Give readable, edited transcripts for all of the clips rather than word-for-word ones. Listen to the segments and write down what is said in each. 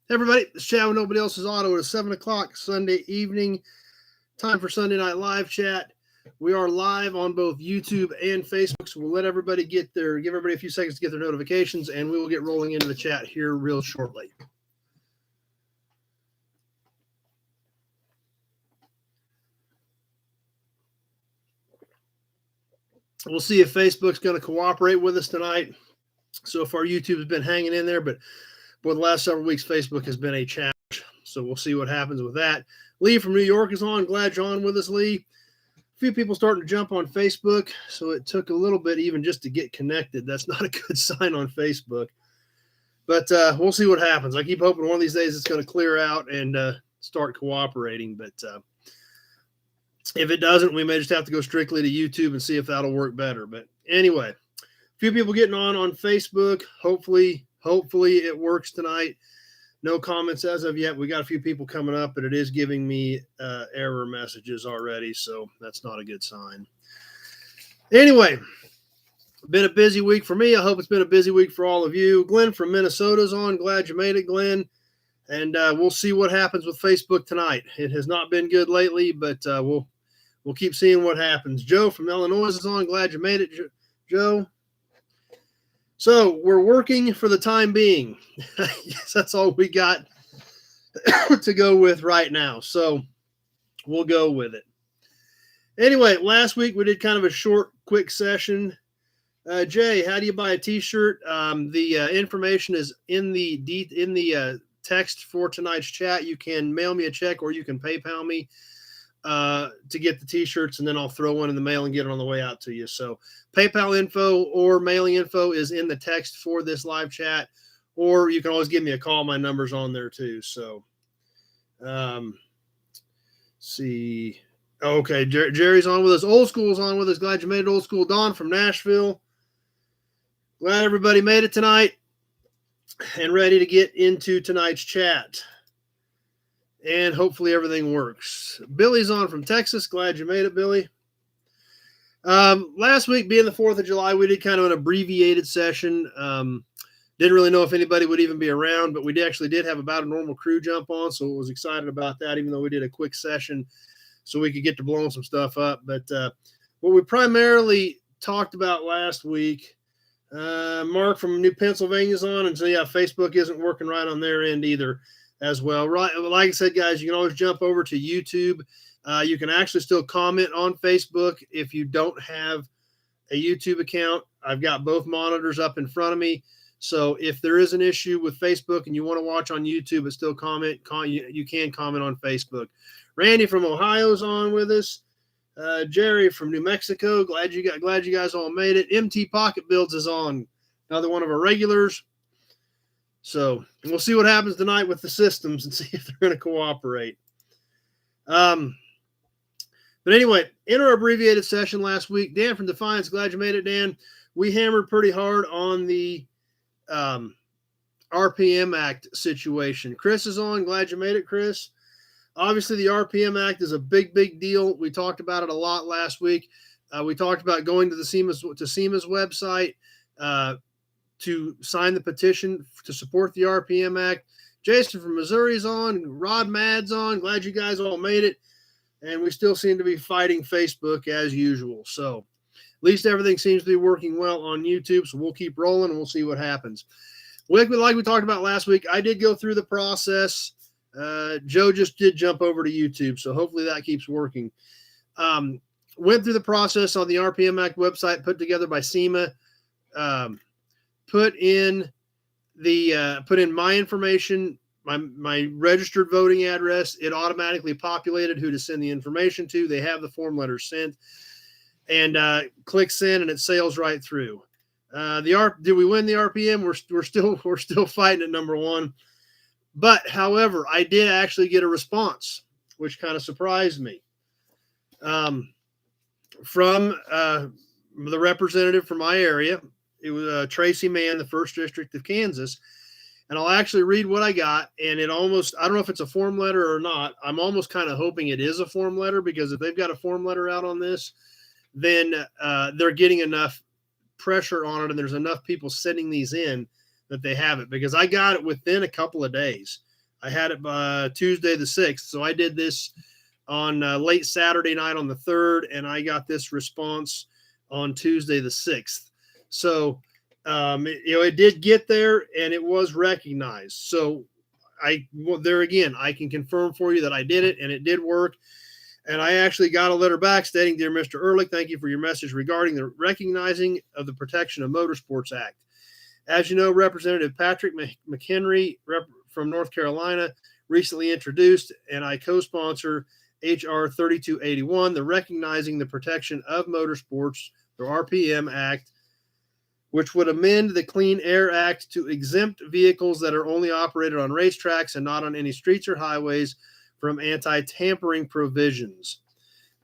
Hey everybody, it's Chad with Nobody Else's Auto. It is 7 o'clock Sunday evening. Time for Sunday Night Live Chat. We are live on both YouTube and Facebook, so we'll let everybody give everybody a few seconds to get their notifications, and we will get rolling into the chat here real shortly. We'll see if Facebook's going to cooperate with us tonight. So far, YouTube has been hanging in there, but for the last several weeks, Facebook has been a challenge. So we'll see what happens with that. Lee from New York is on. Glad you're on with us, Lee. A few people starting to jump on Facebook, so it took a little bit even just to get connected. That's not a good sign on Facebook. But we'll see what happens. I keep hoping one of these days it's going to clear out and start cooperating. But if it doesn't, we may just have to go strictly to YouTube and see if that'll work better. But anyway, a few people getting on Facebook. Hopefully it works tonight. No comments as of yet. We got a few people coming up, but it is giving me error messages already, so that's not a good sign. Anyway, been a busy week for me. I hope it's been a busy week for all of you. Glenn from Minnesota's on. Glad you made it, Glenn. And we'll see what happens with Facebook tonight. It has not been good lately, but we'll keep seeing what happens. Joe from Illinois is on. Glad you made it, Joe. So we're working for the time being. Yes, that's all we got to go with right now. So we'll go with it. Anyway, last week we did kind of a short, quick session. Jay, how do you buy a T-shirt? The information is in the text for tonight's chat. You can mail me a check or you can PayPal me to get the T-shirts, and then I'll throw one in the mail and get it on the way out to you. So PayPal info or mailing info is in the text for this live chat, or you can always give me a call. My number's on there too. So, see. Okay, Jerry's on with us. Old School's on with us. Glad you made it, Old School. Don from Nashville. Glad everybody made it tonight and ready to get into tonight's chat. And hopefully everything works. Billy's on from Texas. Glad you made it, Billy. Last week, being the 4th of July, we did kind of an abbreviated session. Didn't really know if anybody would even be around, but we did have about a normal crew jump on, so I was excited about that, even though we did a quick session so we could get to blowing some stuff up. But what we primarily talked about last week, Mark from New Pennsylvania's on, and so yeah, Facebook isn't working right on their end either as well. Right, like I said, guys, you can always jump over to YouTube. You can actually still comment on Facebook if you don't have a YouTube account. I've got both monitors up in front of me. So if there is an issue with Facebook and you want to watch on YouTube but still comment, you can comment on Facebook. Randy from Ohio's on with us. Jerry from New Mexico. Glad you guys all made it. MT Pocket Builds is on. Another one of our regulars. So we'll see what happens tonight with the systems and see if they're going to cooperate. But anyway, in our abbreviated session last week, Dan from Defiance, glad you made it, Dan. We hammered pretty hard on the RPM Act situation. Chris is on. Glad you made it, Chris. Obviously, the RPM Act is a big, big deal. We talked about it a lot last week. We talked about going to the SEMA's website to sign the petition to support the RPM Act. Jason from Missouri is on. Rod Mad's on. Glad you guys all made it. And we still seem to be fighting Facebook as usual. So at least everything seems to be working well on YouTube. So we'll keep rolling and we'll see what happens. Like we talked about last week, I did go through the process. Joe just did jump over to YouTube. So hopefully that keeps working. Went through the process on the RPM Act website put together by SEMA. Put in my information, my registered voting address. It automatically populated who to send the information to. They have the form letters sent, and click send, and it sails right through. Did we win the RPM? We're still fighting at number one. But however, I did actually get a response, which kind of surprised me, from the representative from my area. It was Tracy Mann, the 1st District of Kansas. And I'll actually read what I got. And I don't know if it's a form letter or not. I'm almost kind of hoping it is a form letter, because if they've got a form letter out on this, then they're getting enough pressure on it and there's enough people sending these in that they have it, because I got it within a couple of days. I had it by Tuesday the 6th. So I did this on late Saturday night on the 3rd, and I got this response on Tuesday the 6th. So, it did get there and it was recognized. So there again, I can confirm for you that I did it and it did work. And I actually got a letter back stating, "Dear Mr. Ehrlich, thank you for your message regarding the recognizing of the Protection of Motorsports Act. As you know, Representative Patrick McHenry from North Carolina recently introduced, and I co-sponsor H.R. 3281, the Recognizing the Protection of Motorsports, the RPM Act, which would amend the Clean Air Act to exempt vehicles that are only operated on racetracks and not on any streets or highways from anti-tampering provisions.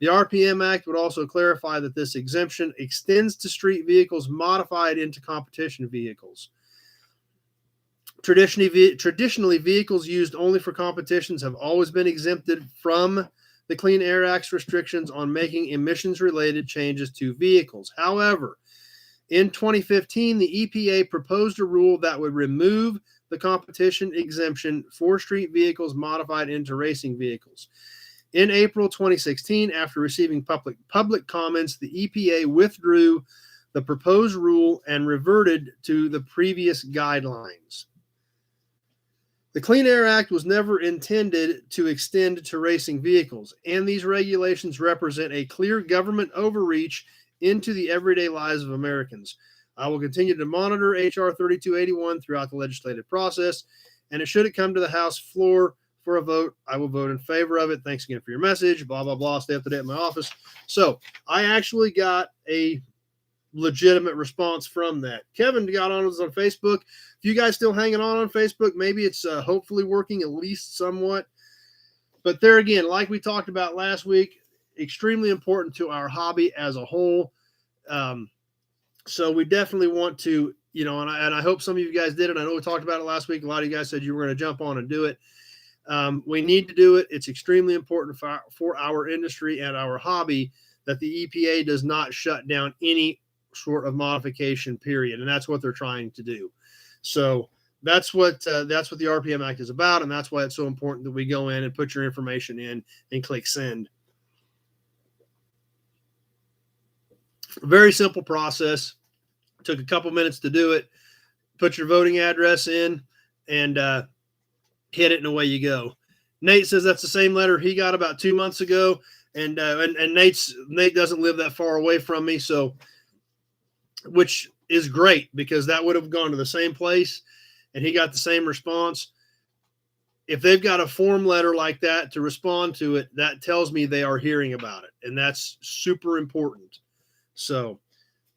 The RPM Act would also clarify that this exemption extends to street vehicles modified into competition vehicles. Traditionally, vehicles used only for competitions have always been exempted from the Clean Air Act's restrictions on making emissions-related changes to vehicles. However, in 2015, the EPA proposed a rule that would remove the competition exemption for street vehicles modified into racing vehicles. In April 2016, after receiving public comments, the EPA withdrew the proposed rule and reverted to the previous guidelines. The Clean Air Act was never intended to extend to racing vehicles, and these regulations represent a clear government overreach into the everyday lives of Americans. I will continue to monitor H.R. 3281 throughout the legislative process, and should it come to the House floor for a vote, I will vote in favor of it. Thanks again for your message, blah, blah, blah. Stay up to date in my office. So I actually got a legitimate response from that. Kevin got on us on Facebook. If you guys still hanging on Facebook, maybe it's hopefully working at least somewhat. But there again, like we talked about last week, extremely important to our hobby as a whole. So we definitely want to, and I hope some of you guys did it. I know we talked about it last week. A lot of you guys said you were going to jump on and do it. We need to do it. It's extremely important for our industry and our hobby that the EPA does not shut down any sort of modification, period. And that's what they're trying to do. So that's what the RPM Act is about. And that's why it's so important that we go in and put your information in and click send. Very simple process. Took a couple minutes to do it. Put your voting address in and hit it, and away you go. Nate says that's the same letter he got about 2 months ago, and Nate doesn't live that far away from me, so which is great because that would have gone to the same place, and he got the same response. If they've got a form letter like that to respond to it, that tells me they are hearing about it, and that's super important. So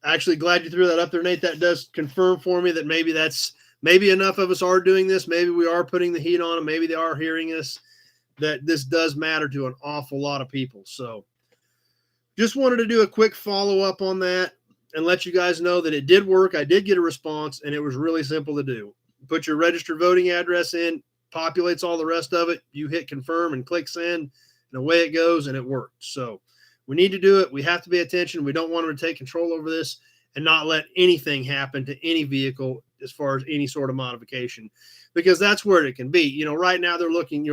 actually glad you threw that up there, Nate. That does confirm for me that maybe enough of us are doing this. Maybe we are putting the heat on them. Maybe they are hearing us, that this does matter to an awful lot of people. So just wanted to do a quick follow-up on that and let you guys know that it did work. I did get a response, and it was really simple to do. Put your registered voting address in, populates all the rest of it. You hit confirm and click send, and away it goes, and it worked. So we need to do it. We have to pay attention. We don't want them to take control over this and not let anything happen to any vehicle as far as any sort of modification, because that's where it can be. Right now they're looking,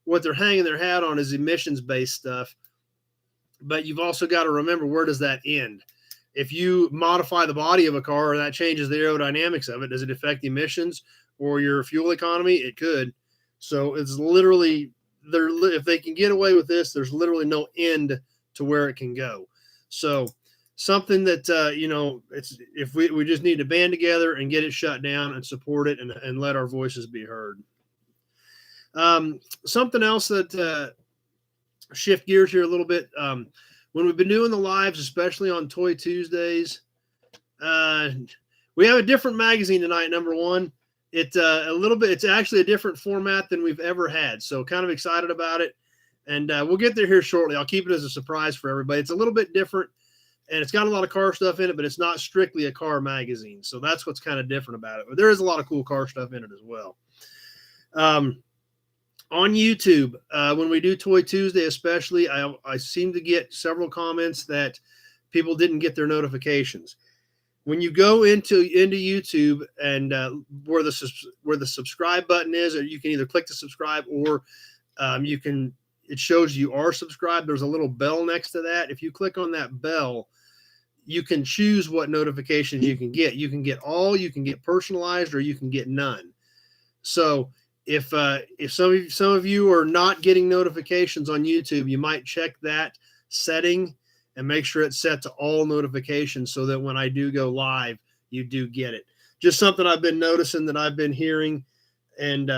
what they're hanging their hat on is emissions-based stuff. But you've also got to remember, where does that end? If you modify the body of a car and that changes the aerodynamics of it, does it affect the emissions or your fuel economy? It could. So it's literally, if they can get away with this, there's literally no end to where it can go. So something that, it's, if we just need to band together and get it shut down and support it and let our voices be heard. Something else that, shift gears here a little bit. When we've been doing the lives, especially on Toy Tuesdays, we have a different magazine tonight. Number one, it's actually a different format than we've ever had. So kind of excited about it. And we'll get there here shortly. I'll keep it as a surprise for everybody. It's a little bit different, and it's got a lot of car stuff in it, but it's not strictly a car magazine. So that's what's kind of different about it. But there is a lot of cool car stuff in it as well. On YouTube, when we do Toy Tuesday especially, I seem to get several comments that people didn't get their notifications. when you go into YouTube and where the subscribe button is, or you can either click to subscribe or it shows you are subscribed. There's a little bell next to that. If you click on that bell, you can choose what notifications you can get. You can get all, you can get personalized, or you can get none. So if some of you are not getting notifications on YouTube, you might check that setting and make sure it's set to all notifications so that when I do go live, you do get it. Just something I've been noticing that I've been hearing, and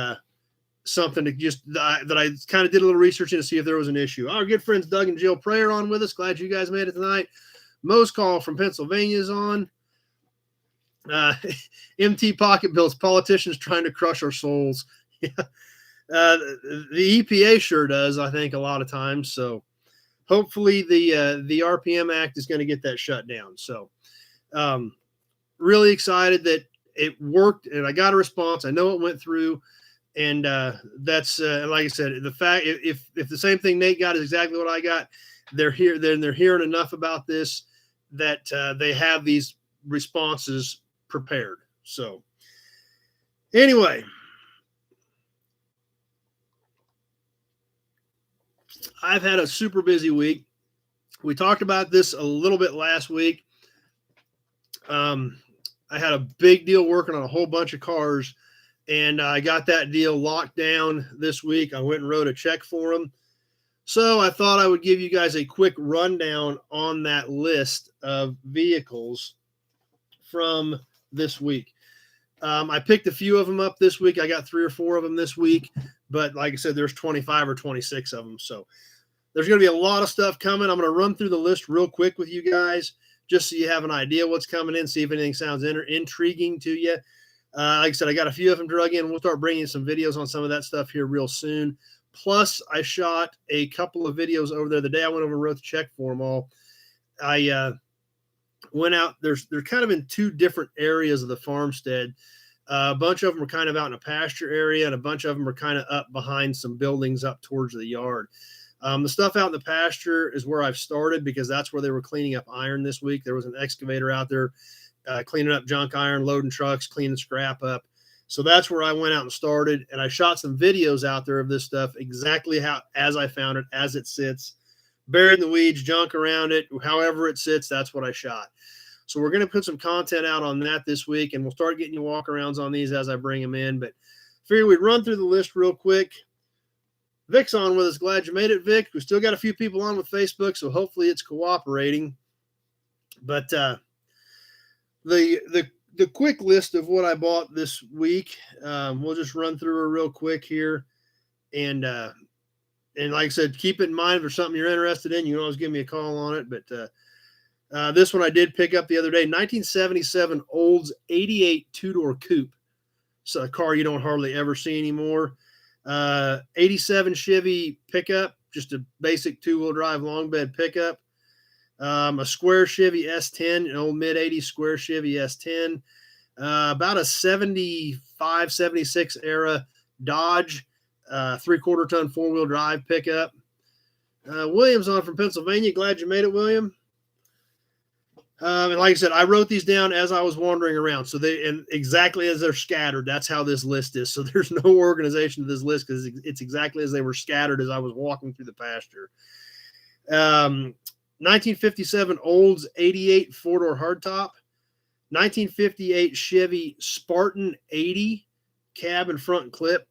something that I kind of did a little research to see if there was an issue. Our good friends Doug and Jill Prey are on with us. Glad you guys made it tonight. Most Call from Pennsylvania is on. MT Pocket Bills, politicians trying to crush our souls. The EPA sure does, I think, a lot of times. So hopefully the RPM Act is going to get that shut down. So really excited that it worked and I got a response. I know it went through. And that's like I said, the fact if the same thing Nate got is exactly what I got, they're hearing enough about this that they have these responses prepared. So anyway, I've had a super busy week. We talked about this a little bit last week. I had a big deal working on a whole bunch of cars. And I got that deal locked down this week. I went and wrote a check for them. So I thought I would give you guys a quick rundown on that list of vehicles from this week. I picked a few of them up this week. I got 3 or 4 of them this week. But like I said, there's 25 or 26 of them. So there's going to be a lot of stuff coming. I'm going to run through the list real quick with you guys just so you have an idea what's coming in, see if anything sounds intriguing to you. Like I said, I got a few of them drug in. We'll start bringing some videos on some of that stuff here real soon. Plus, I shot a couple of videos over there the day I went over and wrote the check for them all. I went out. They're kind of in 2 different areas of the farmstead. A bunch of them are kind of out in a pasture area, and a bunch of them are kind of up behind some buildings up towards the yard. The stuff out in the pasture is where I've started because that's where they were cleaning up iron this week. There was an excavator out there cleaning up junk iron, loading trucks, cleaning scrap up. So that's where I went out and started. And I shot some videos out there of this stuff exactly as I found it, as it sits, buried in the weeds, junk around it, however it sits, that's what I shot. So we're going to put some content out on that this week, and we'll start getting you walk-arounds on these as I bring them in. But figure we'd run through the list real quick. Vic's on with us. Glad you made it, Vic. We still got a few people on with Facebook, so hopefully it's cooperating. But the quick list of what I bought this week, we'll just run through her real quick here. And like I said, keep it in mind if there's something you're interested in, you can always give me a call on it. But this one I did pick up the other day, 1977 Olds 88 two-door coupe. It's a car you don't hardly ever see anymore. 87 Chevy pickup, just a basic 2-wheel drive long bed pickup. A square Chevy S10, an old mid-80s square Chevy S10. About a 75, 76 era Dodge 3/4 ton 4-wheel drive pickup. William's on from Pennsylvania. Glad you made it, William. And like I said, I wrote these down as I was wandering around. So and exactly as they're scattered, that's how this list is. So there's no organization to this list because it's exactly as they were scattered as I was walking through the pasture. 1957 Olds 88 4-door hardtop. 1958 Chevy Spartan 80 cab and front clip.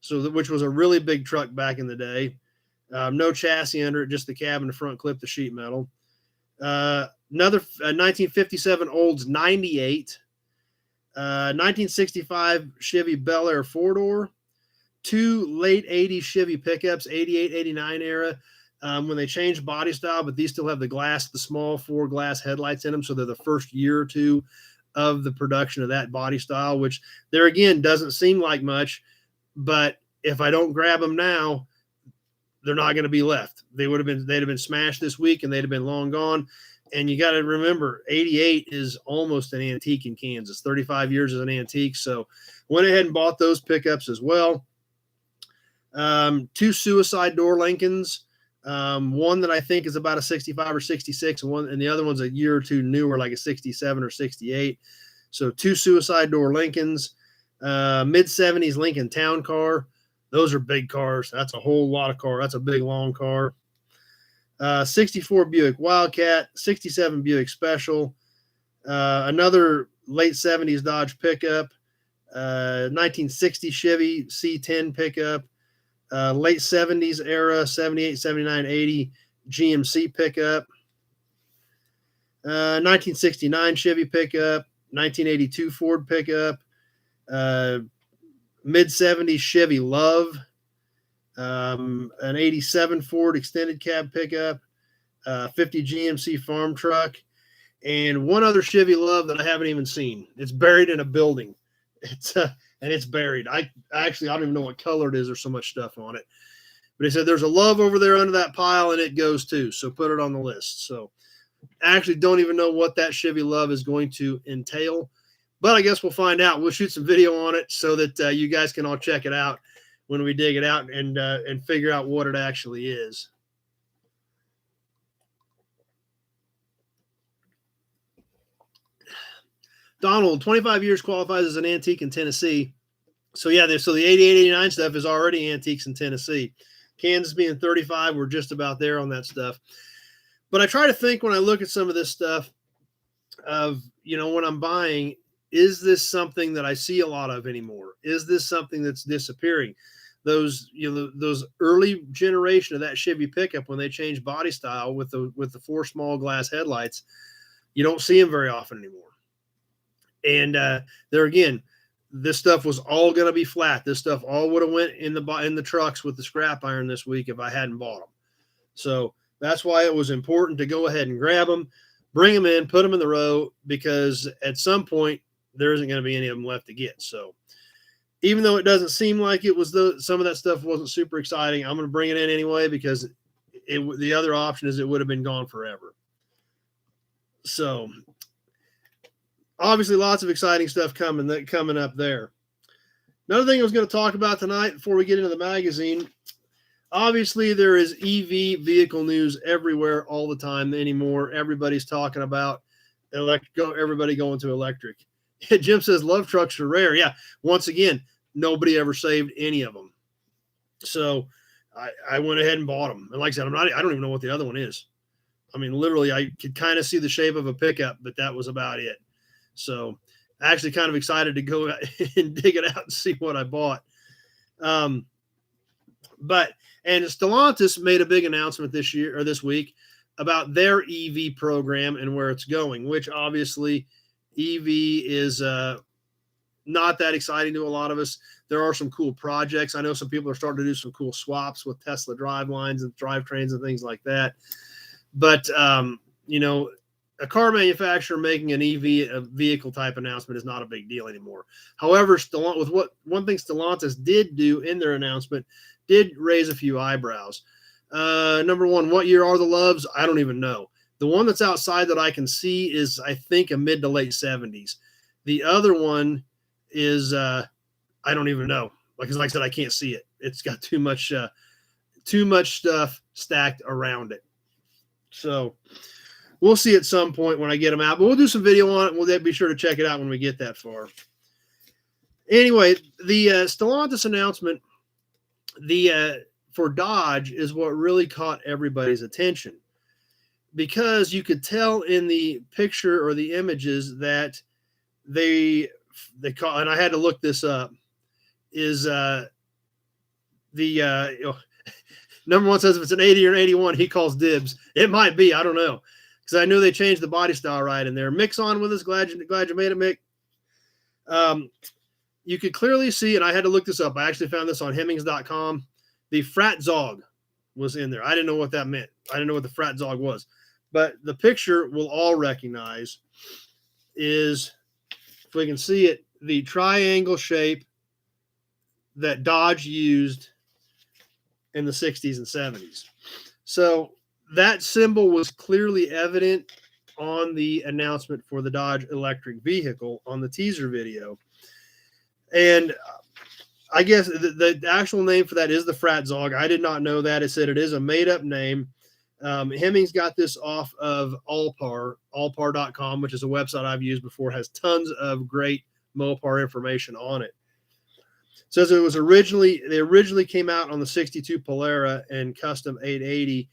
Which was a really big truck back in the day. No chassis under it, just the cab and the front clip, the sheet metal. Another 1957 Olds 98, 1965 Chevy Bel Air 4-door, 2 late 80s Chevy pickups, 88, 89 era, when they changed body style, but these still have the small 4 glass headlights in them. So they're the first year or 2 of the production of that body style, which there again doesn't seem like much, but if I don't grab them now, they're not going to be left. They'd have been smashed this week and they'd have been long gone. And you got to remember, 88 is almost an antique in Kansas. 35 years is an antique. So went ahead and bought those pickups as well. 2 suicide door Lincolns. One that I think is about a 65 or 66, and the other one's a year or two newer, like a 67 or 68. So 2 suicide door Lincolns, mid 70s Lincoln Town Car. Those are big cars. That's a whole lot of car. That's a big long car. 64 Buick Wildcat, 67 Buick Special, another late 70s Dodge pickup, 1960 Chevy C10 pickup, late 70s era 78, 79, 80 GMC pickup, 1969 Chevy pickup, 1982 Ford pickup, mid 70s Chevy Love, an 87 Ford extended cab pickup, 50 GMC farm truck, and one other Chevy Love that I haven't even seen. It's buried in a building. And it's buried. I don't even know what color it is. There's so much stuff on it. But he said there's a Love over there under that pile, and it goes too. So put it on the list. So I actually don't even know what that Chevy Love is going to entail. But I guess we'll find out. We'll shoot some video on it so that you guys can all check it out when we dig it out and figure out what it actually is. Donald, 25 years qualifies as an antique in Tennessee. So yeah, so the 88, 89 stuff is already antiques in Tennessee. Kansas being 35, we're just about there on that stuff. But I try to think when I look at some of this stuff of, when I'm buying, is this something that I see a lot of anymore? Is this something that's disappearing? Those early generation of that Chevy pickup, when they changed body style with the 4 small glass headlights, you don't see them very often anymore. And there again, this stuff was all going to be flat. This stuff all would have went in the trucks with the scrap iron this week if I hadn't bought them. So that's why it was important to go ahead and grab them, bring them in, put them in the row, because at some point there isn't going to be any of them left to get. So even though it doesn't seem like it was some of that stuff wasn't super exciting, I'm going to bring it in anyway, because the other option is it would have been gone forever. So obviously lots of exciting stuff coming up there. Another thing I was going to talk about tonight before we get into the magazine, obviously there is EV vehicle news everywhere all the time anymore. Everybody's talking about everybody going to electric. Jim says love trucks are rare. Yeah, once again, nobody ever saved any of them. So I went ahead and bought them. And like I said, I don't even know what the other one is. I mean, literally, I could kind of see the shape of a pickup, but that was about it. So actually kind of excited to go and dig it out and see what I bought. And Stellantis made a big announcement this week about their EV program and where it's going, which obviously EV is not that exciting to a lot of us. There are some cool projects. I know some people are starting to do some cool swaps with Tesla drive lines and drivetrains and things like that. But, a car manufacturer making an EV vehicle type announcement is not a big deal anymore. However, one thing Stellantis did do in their announcement did raise a few eyebrows. Number one, what year are the Loves? I don't even know. The one that's outside that I can see is, I think, a mid to late 70s. The other one is, I don't even know. Like I said, I can't see it. It's got too much stuff stacked around it. So we'll see at some point when I get them out, but we'll do some video on it. We'll be sure to check it out when we get that far. Anyway, the Stellantis announcement, for Dodge, is what really caught everybody's attention, because you could tell in the picture or the images that they call, and I had to look this up, is number one says if it's an 80 or an 81, he calls dibs. It might be, I don't know, because I knew they changed the body style right in there. Mick's on with us. Glad you made it, Mick. You could clearly see, and I had to look this up. I actually found this on Hemmings.com. The Fratzog was in there. I didn't know what that meant. I didn't know what the Fratzog was. But the picture we'll all recognize is, if we can see it, the triangle shape that Dodge used in the 60s and 70s. So that symbol was clearly evident on the announcement for the Dodge electric vehicle on the teaser video. And I guess the actual name for that is the Frat Zog. I did not know that. It said it is a made-up name. Hemmings got this off of allpar.com, which is a website I've used before. It has tons of great Mopar information on it. It says they originally came out on the 62 Polara and Custom 880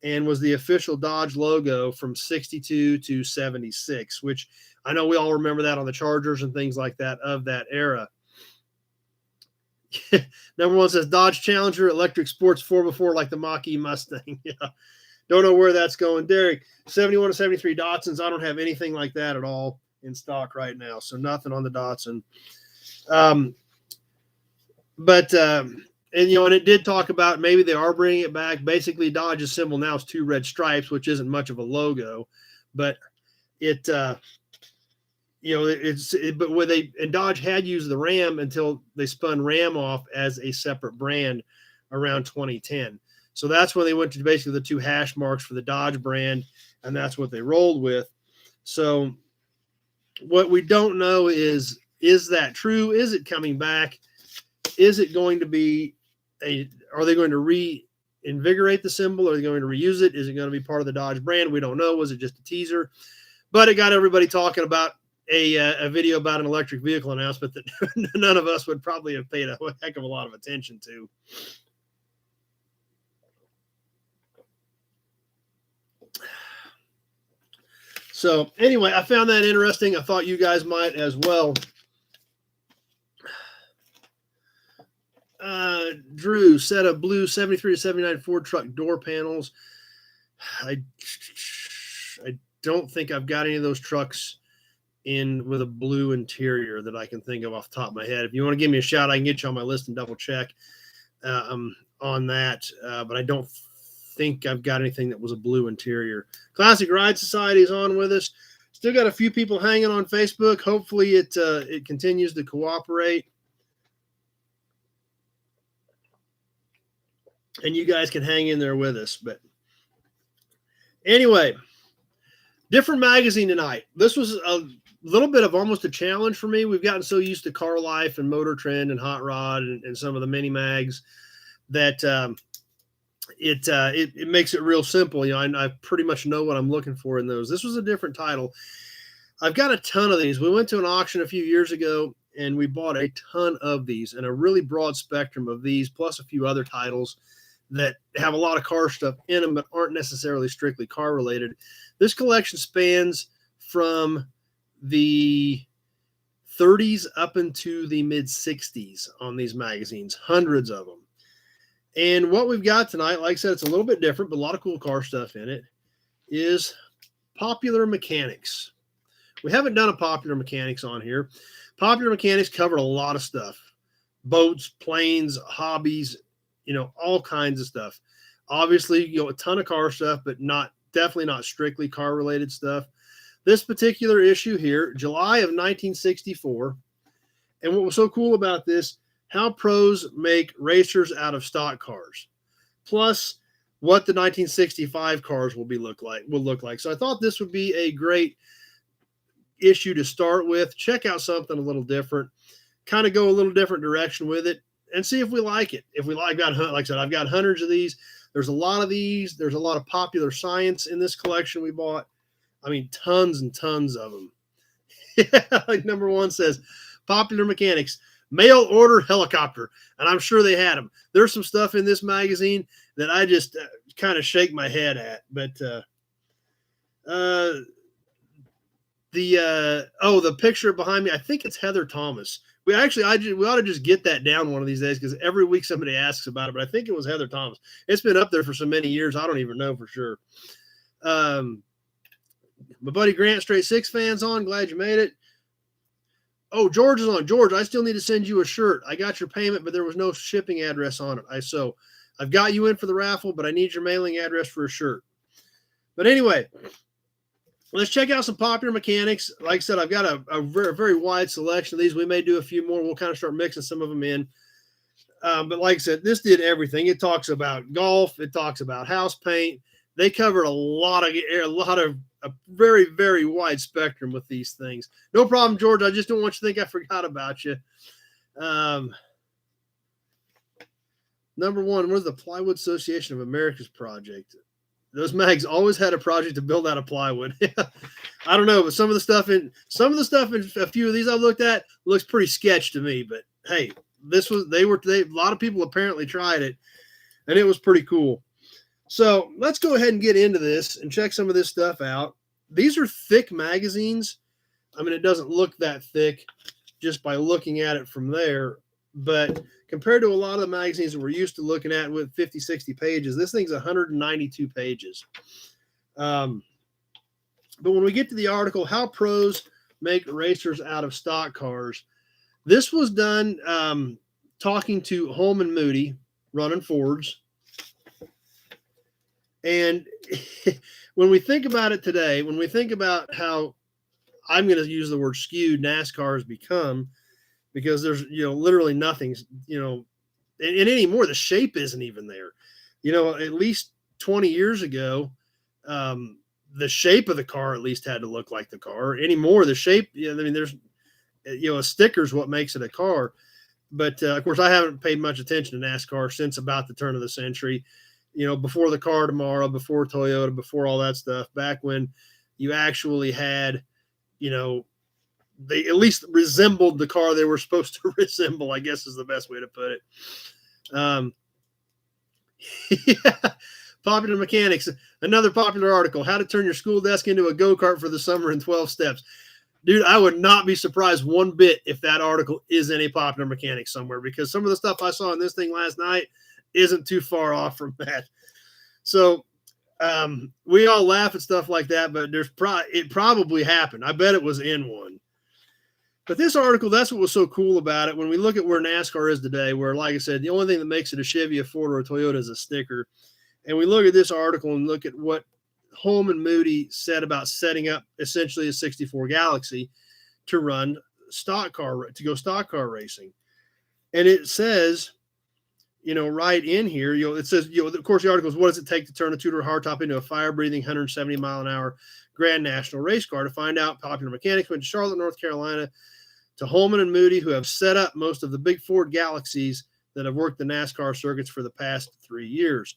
and was the official Dodge logo from 62 to 76, which I know we all remember that on the Chargers and things like that of that era. Number one says Dodge Challenger electric sports 4x4 like the Mach-E Mustang. Yeah. Don't know where that's going. Derek, 71 to 73 Datsuns. I don't have anything like that at all in stock right now. So nothing on the Datsun. And it did talk about maybe they are bringing it back. Basically, Dodge's symbol now is 2 red stripes, which isn't much of a logo, but but Dodge had used the Ram until they spun Ram off as a separate brand around 2010. So that's when they went to basically the 2 hash marks for the Dodge brand, and that's what they rolled with. So what we don't know is that true? Is it coming back? Is it going to be are they going to reinvigorate the symbol? Are they going to reuse it? Is it going to be part of the Dodge brand? We don't know. Was it just a teaser? But it got everybody talking about a video about an electric vehicle announcement that none of us would probably have paid a heck of a lot of attention to. So anyway, I found that interesting. I thought you guys might as well. Drew, set of blue 73 to 79 Ford truck door panels. I don't think I've got any of those trucks in with a blue interior that I can think of off the top of my head. If you want to give me a shout, I can get you on my list and double check on that. But I don't think I've got anything that was a blue interior. Classic Ride Society is on with us. Still got a few people hanging on Facebook. Hopefully it continues to cooperate. And you guys can hang in there with us. But anyway, different magazine tonight. This was a little bit of almost a challenge for me. We've gotten so used to Car Life and Motor Trend and Hot Rod and some of the mini mags that it makes it real simple. I pretty much know what I'm looking for in those. This was a different title. I've got a ton of these. We went to an auction a few years ago and we bought a ton of these and a really broad spectrum of these, plus a few other titles that have a lot of car stuff in them but aren't necessarily strictly car related. This collection spans from the 30s up into the mid 60s on these magazines, hundreds of them. And what we've got tonight, like I said, it's a little bit different, but a lot of cool car stuff in it, is Popular Mechanics. We haven't done a Popular Mechanics on here. Popular Mechanics covered a lot of stuff. Boats, planes, hobbies, all kinds of stuff. Obviously, a ton of car stuff, but definitely not strictly car related stuff. This particular issue here, July of 1964. And what was so cool about this, how pros make racers out of stock cars, plus what the 1965 cars will look like. So I thought this would be a great issue to start with. Check out something a little different, kind of go a little different direction with it, and see if we like it. If we like I said, I've got hundreds of these. There's a lot of these. There's a lot of Popular Science in this collection we bought. I mean, tons and tons of them. Like number one says, Popular Mechanics, mail order helicopter. And I'm sure they had them. There's some stuff in this magazine that I just kind of shake my head at. But the picture behind me, I think it's Heather Thomas. We ought to just get that down one of these days, because every week somebody asks about it, but I think it was Heather Thomas. It's been up there for so many years, I don't even know for sure. My buddy Grant, Straight Six Fans on. Glad you made it. Oh, George is on. George, I still need to send you a shirt. I got your payment, but there was no shipping address on it. I've got you in for the raffle, but I need your mailing address for a shirt. But anyway, let's check out some Popular Mechanics. Like I said, I've got a very, very wide selection of these. We may do a few more. We'll kind of start mixing some of them in. But like I said, this did everything. It talks about golf. It talks about house paint. They covered a very, very wide spectrum with these things. No problem, George. I just don't want you to think I forgot about you. Number one, what is the Plywood Association of America's project? Those mags always had a project to build out of plywood. I don't know, but some of the stuff in a few of these I've looked at looks pretty sketch to me. But hey, a lot of people apparently tried it, and it was pretty cool. So let's go ahead and get into this and check some of this stuff out. These are thick magazines. I mean, it doesn't look that thick just by looking at it from there, but compared to a lot of the magazines that we're used to looking at with 50, 60 pages, this thing's 192 pages. But when we get to the article, How Pros Make Racers Out of Stock Cars, this was done talking to Holman Moody, running Fords. And when we think about it today, when we think about how, I'm going to use the word skewed NASCAR has become, because there's, literally nothing, and anymore, the shape isn't even there. At least 20 years ago, the shape of the car at least had to look like the car. Anymore, the shape, there's, a sticker's what makes it a car. But of course, I haven't paid much attention to NASCAR since about the turn of the century, before the car tomorrow, before Toyota, before all that stuff, back when you actually had, they at least resembled the car they were supposed to resemble, I guess is the best way to put it. Yeah. Popular Mechanics, another popular article, How to Turn Your School Desk into a Go-Kart for the Summer in 12 Steps. Dude, I would not be surprised one bit if that article is in a Popular Mechanics somewhere, because some of the stuff I saw in this thing last night isn't too far off from that. So we all laugh at stuff like that, but it probably happened. I bet it was in one. But this article, that's what was so cool about it. When we look at where NASCAR is today, where, like I said, the only thing that makes it a Chevy, a Ford, or a Toyota is a sticker. And we look at this article and look at what Holman Moody said about setting up essentially a 64 Galaxy to run stock car racing. And it says, right in here, it says, of course, the article is, what does it take to turn a two-door hardtop into a fire-breathing 170-mile-an-hour Grand National race car? To find out, Popular Mechanics went to Charlotte, North Carolina, to Holman and Moody, who have set up most of the big Ford Galaxies that have worked the NASCAR circuits for the past 3 years.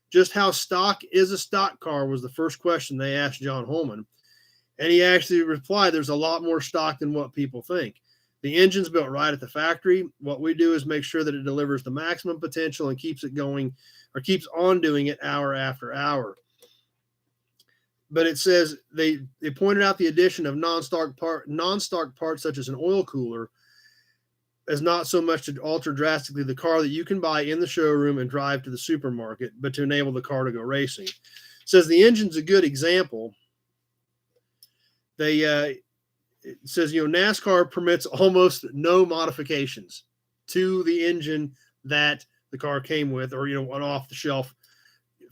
Just how stock is a stock car was the first question they asked John Holman. And he actually replied, there's a lot more stock than what people think. The engine's built right at the factory. What we do is make sure that it delivers the maximum potential and keeps it going, or keeps on doing it hour after hour. But it says they pointed out the addition of non-stock parts such as an oil cooler as not so much to alter drastically the car that you can buy in the showroom and drive to the supermarket, but to enable the car to go racing. It says the engine's a good example. It says, NASCAR permits almost no modifications to the engine that the car came with, or, an off-the-shelf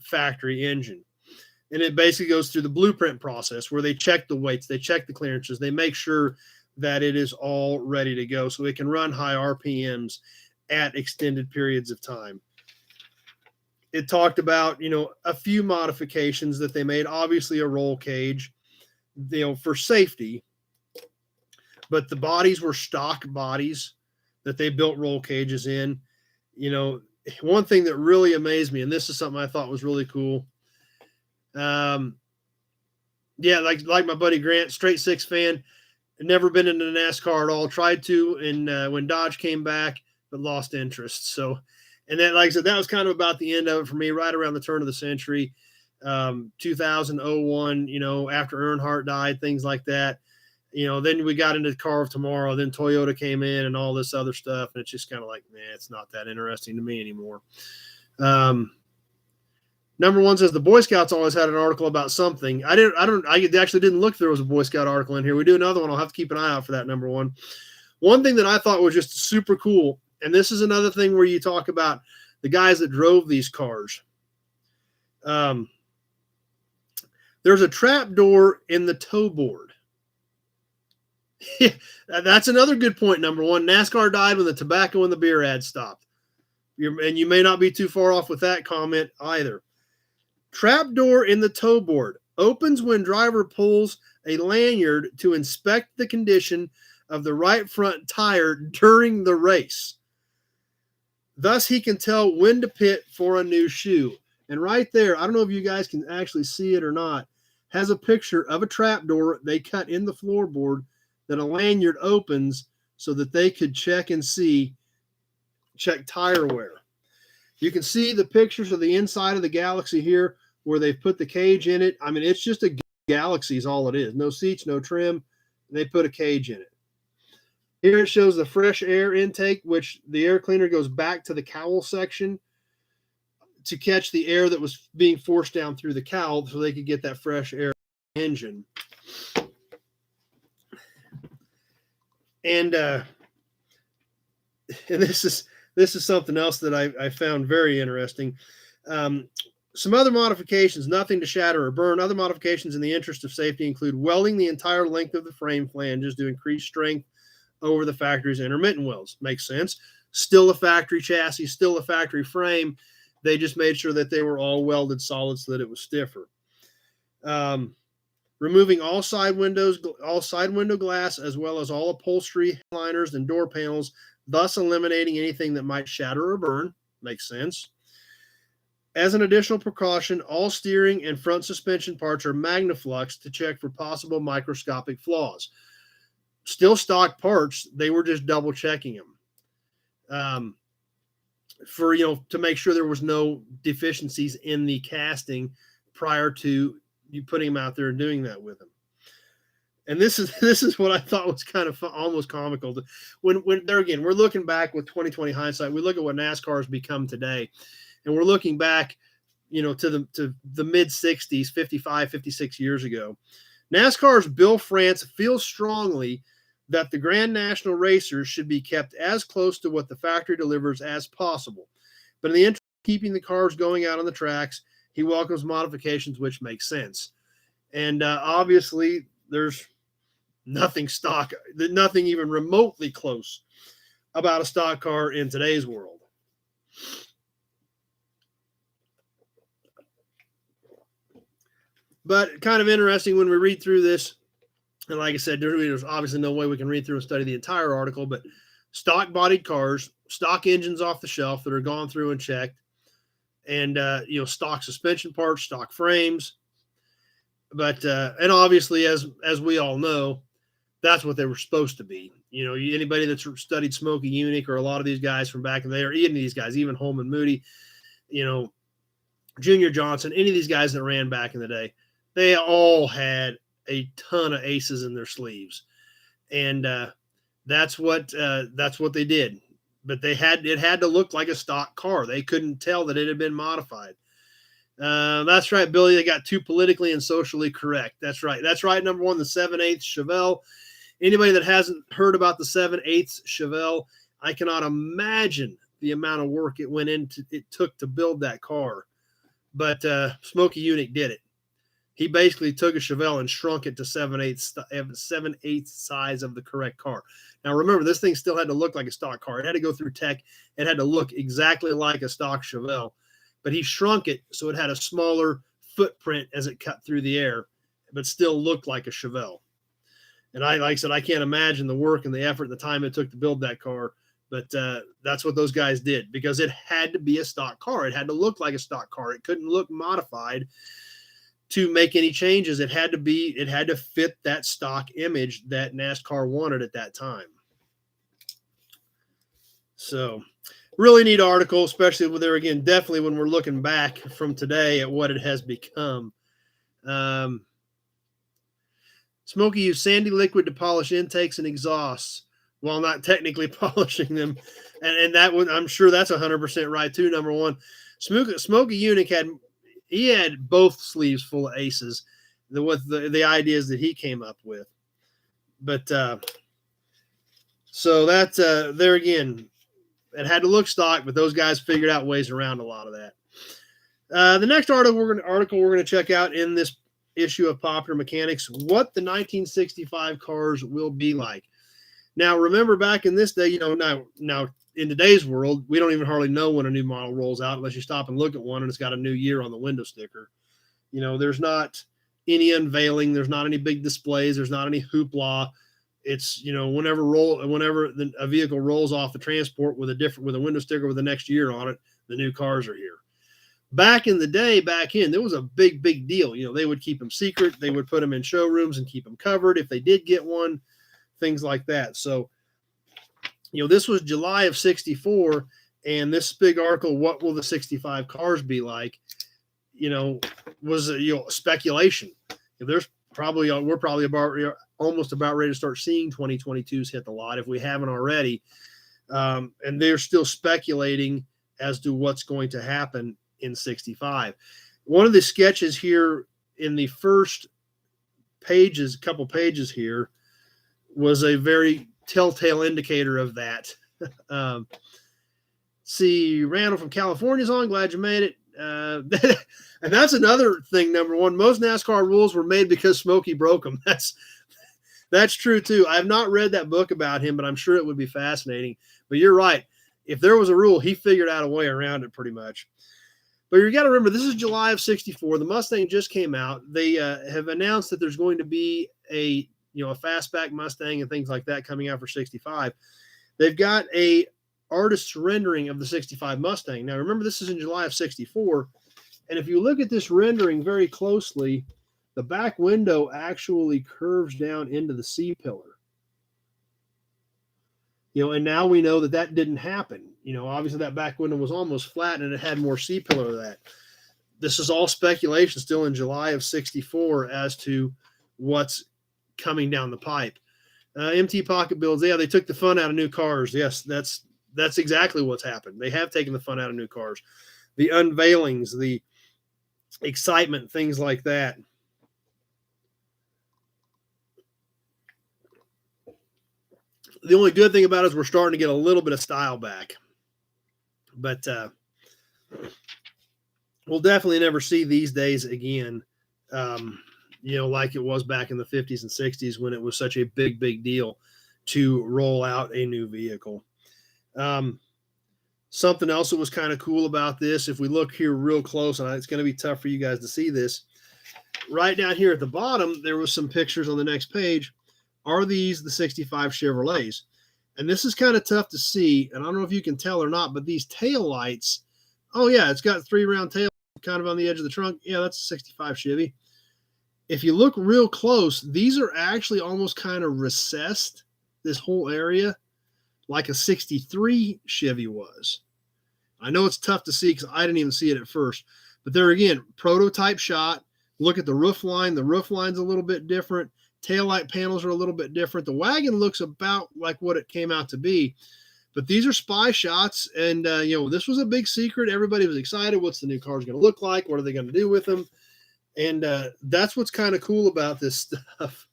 factory engine. And it basically goes through the blueprint process where they check the weights, they check the clearances, they make sure that it is all ready to go so it can run high RPMs at extended periods of time. It talked about, a few modifications that they made, obviously a roll cage, for safety, but the bodies were stock bodies that they built roll cages in. One thing that really amazed me, and this is something I thought was really cool. Like my buddy Grant, straight six fan, never been into NASCAR at all. Tried to, and when Dodge came back, but lost interest. So, and that, like I said, that was kind of about the end of it for me, right around the turn of the century, 2001. After Earnhardt died, things like that. Then we got into the car of tomorrow. Then Toyota came in and all this other stuff, and it's just kind of like, man, it's not that interesting to me anymore. Number one says the Boy Scouts always had an article about something. I actually didn't look if there was a Boy Scout article in here. We do another one. I'll have to keep an eye out for that. Number one. One thing that I thought was just super cool, and this is another thing where you talk about the guys that drove these cars. There's a trap door in the tow board. That's another good point. Number one, NASCAR died when the tobacco and the beer ads stopped. And you may not be too far off with that comment either. Trap door in the tow board opens when driver pulls a lanyard to inspect the condition of the right front tire during the race. Thus, he can tell when to pit for a new shoe. And right there, I don't know if you guys can actually see it or not, has a picture of a trapdoor they cut in the floorboard that a lanyard opens so that they could check tire wear. You can see the pictures of the inside of the Galaxy here where they've put the cage in it. I mean, it's just a Galaxy is all it is. No seats, no trim. They put a cage in it. Here it shows the fresh air intake, which the air cleaner goes back to the cowl section to catch the air that was being forced down through the cowl so they could get that fresh air engine. And this is something else that I found very interesting. Some other modifications, nothing to shatter or burn. Other modifications in the interest of safety include welding the entire length of the frame flanges to increase strength over the factory's intermittent welds. Makes sense. Still a factory chassis, still a factory frame. They just made sure that they were all welded solid so that it was stiffer. Removing all side window glass, as well as all upholstery, liners, and door panels, thus eliminating anything that might shatter or burn. Makes sense. As an additional precaution, all steering and front suspension parts are magnafluxed to check for possible microscopic flaws. Still stock parts, they were just double checking them to make sure there was no deficiencies in the casting prior to you putting them out there and doing that with them. And this is what I thought was kind of almost comical. When there again, we're looking back with 2020 hindsight. We look at what NASCAR has become today, and we're looking back, to the mid 60s, 55, 56 years ago. NASCAR's Bill France feels strongly that the Grand National racers should be kept as close to what the factory delivers as possible. But in the interest of keeping the cars going out on the tracks, he welcomes modifications, which makes sense. And obviously, there's nothing stock, nothing even remotely close about a stock car in today's world. But kind of interesting when we read through this. And like I said, there's obviously no way we can read through and study the entire article, but stock bodied cars, stock engines off the shelf that are gone through and checked, and stock suspension parts, stock frames. But and obviously, as we all know, that's what they were supposed to be. Anybody that's studied Smokey Yunick or a lot of these guys from back in the day, or any of these guys, even Holman Moody, Junior Johnson, any of these guys that ran back in the day, they all had a ton of aces in their sleeves, and that's what they did. But it had to look like a stock car. They couldn't tell that it had been modified. That's right, Billy. They got too politically and socially correct. That's right. Number one, the 7/8 Chevelle. Anybody that hasn't heard about the 7/8 Chevelle, I cannot imagine the amount of work it took to build that car. But Smokey Yunick did it. He basically took a Chevelle and shrunk it to 7/8 size of the correct car. Now, remember, this thing still had to look like a stock car. It had to go through tech. It had to look exactly like a stock Chevelle. But he shrunk it so it had a smaller footprint as it cut through the air, but still looked like a Chevelle. And like I said, I can't imagine the work and the effort and the time it took to build that car. But that's what those guys did, because it had to be a stock car. It had to look like a stock car. It couldn't look modified to make any changes. It had to fit that stock image that NASCAR wanted at that time. So really neat article, especially with there again, definitely when we're looking back from today at what it has become. Smokey used sandy liquid to polish intakes and exhausts while not technically polishing them. And that would, I'm sure that's 100% right too. Number one, Smokey Yunick had both sleeves full of aces with the ideas that he came up with. But so that's there again, it had to look stock, but those guys figured out ways around a lot of that. The next article we're going to check out in this issue of Popular Mechanics, what the 1965 cars will be like. Now, remember back in this day, now in today's world, we don't even hardly know when a new model rolls out unless you stop and look at one and it's got a new year on the window sticker. There's not any unveiling. There's not any big displays. There's not any hoopla. it's, whenever a vehicle rolls off the transport with a window sticker with the next year on it, the new cars are here. Back in the day, there was a big deal. They would keep them secret. They would put them in showrooms and keep them covered if they did get one, things like that. So, this was July of 64, and this big article, what will the 65 cars be like, was speculation. We're probably almost about ready to start seeing 2022s hit the lot if we haven't already. And they're still speculating as to what's going to happen in 65. One of the sketches here in the first couple pages here, was a very telltale indicator of that. See, Randall from California is on. Glad you made it. And that's another thing. Number one, most NASCAR rules were made because Smokey broke them. That's true too. I have not read that book about him, but I'm sure it would be fascinating. But you're right. If there was a rule, he figured out a way around it pretty much. But you got to remember, this is July of 64. The Mustang just came out. They have announced that there's going to be a fastback Mustang and things like that coming out for 65. They've got a artist's rendering of the 65 Mustang. Now, remember, this is in July of 64. And if you look at this rendering very closely, the back window actually curves down into the C-pillar. And now we know that didn't happen. Obviously that back window was almost flat and it had more C-pillar than that. This is all speculation still in July of 64 as to what's coming down the pipe. MT Pocket Builds, yeah, they took the fun out of new cars. Yes, that's exactly what's happened. They have taken the fun out of new cars. The unveilings, the excitement, things like that. The only good thing about it is we're starting to get a little bit of style back. But we'll definitely never see these days again, like it was back in the 50s and 60s when it was such a big deal to roll out a new vehicle. Something else that was kind of cool about this, if we look here real close, and it's going to be tough for you guys to see this, right down here at the bottom, there was some pictures on the next page. Are these the 65 Chevrolets? And this is kind of tough to see, and I don't know if you can tell or not, but these tail lights, oh yeah, it's got 3 round tails kind of on the edge of the trunk. Yeah, that's a 65 Chevy. If you look real close, these are actually almost kind of recessed, this whole area, like a 63 Chevy was. I know it's tough to see because I didn't even see it at first, but there again, prototype shot. Look at the roof line. The roof line's a little bit different. Taillight panels are a little bit different. The wagon looks about like what it came out to be, but these are spy shots. And, this was a big secret. Everybody was excited. What's the new car's going to look like? What are they going to do with them? And that's what's kind of cool about this stuff.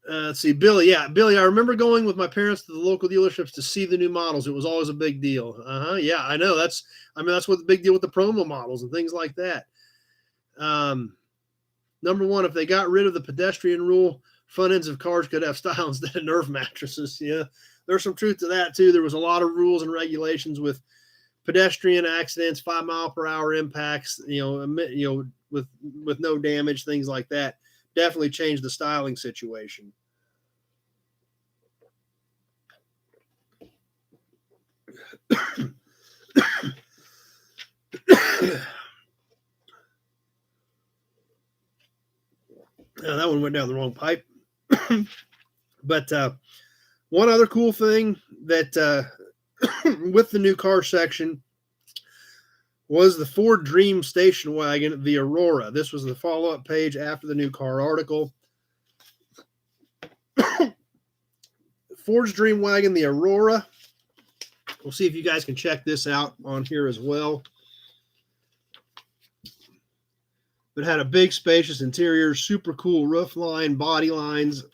Let's see, Billy. Yeah, Billy, I remember going with my parents to the local dealerships to see the new models. It was always a big deal. Yeah, I know. That's what the big deal with the promo models and things like that. Number one, if they got rid of the pedestrian rule, front ends of cars could have style instead of Nerf mattresses. Yeah, there's some truth to that too. There was a lot of rules and regulations with pedestrian accidents, 5 mile per hour impacts, with no damage, things like that. Definitely changed the styling situation. That one went down the wrong pipe. But one other cool thing that with the new car section was the Ford Dream station wagon, the Aurora. This was the follow-up page after the new car article. Ford's Dream wagon, the Aurora. We'll see if you guys can check this out on here as well. But had a big, spacious interior, super cool roof line, body lines.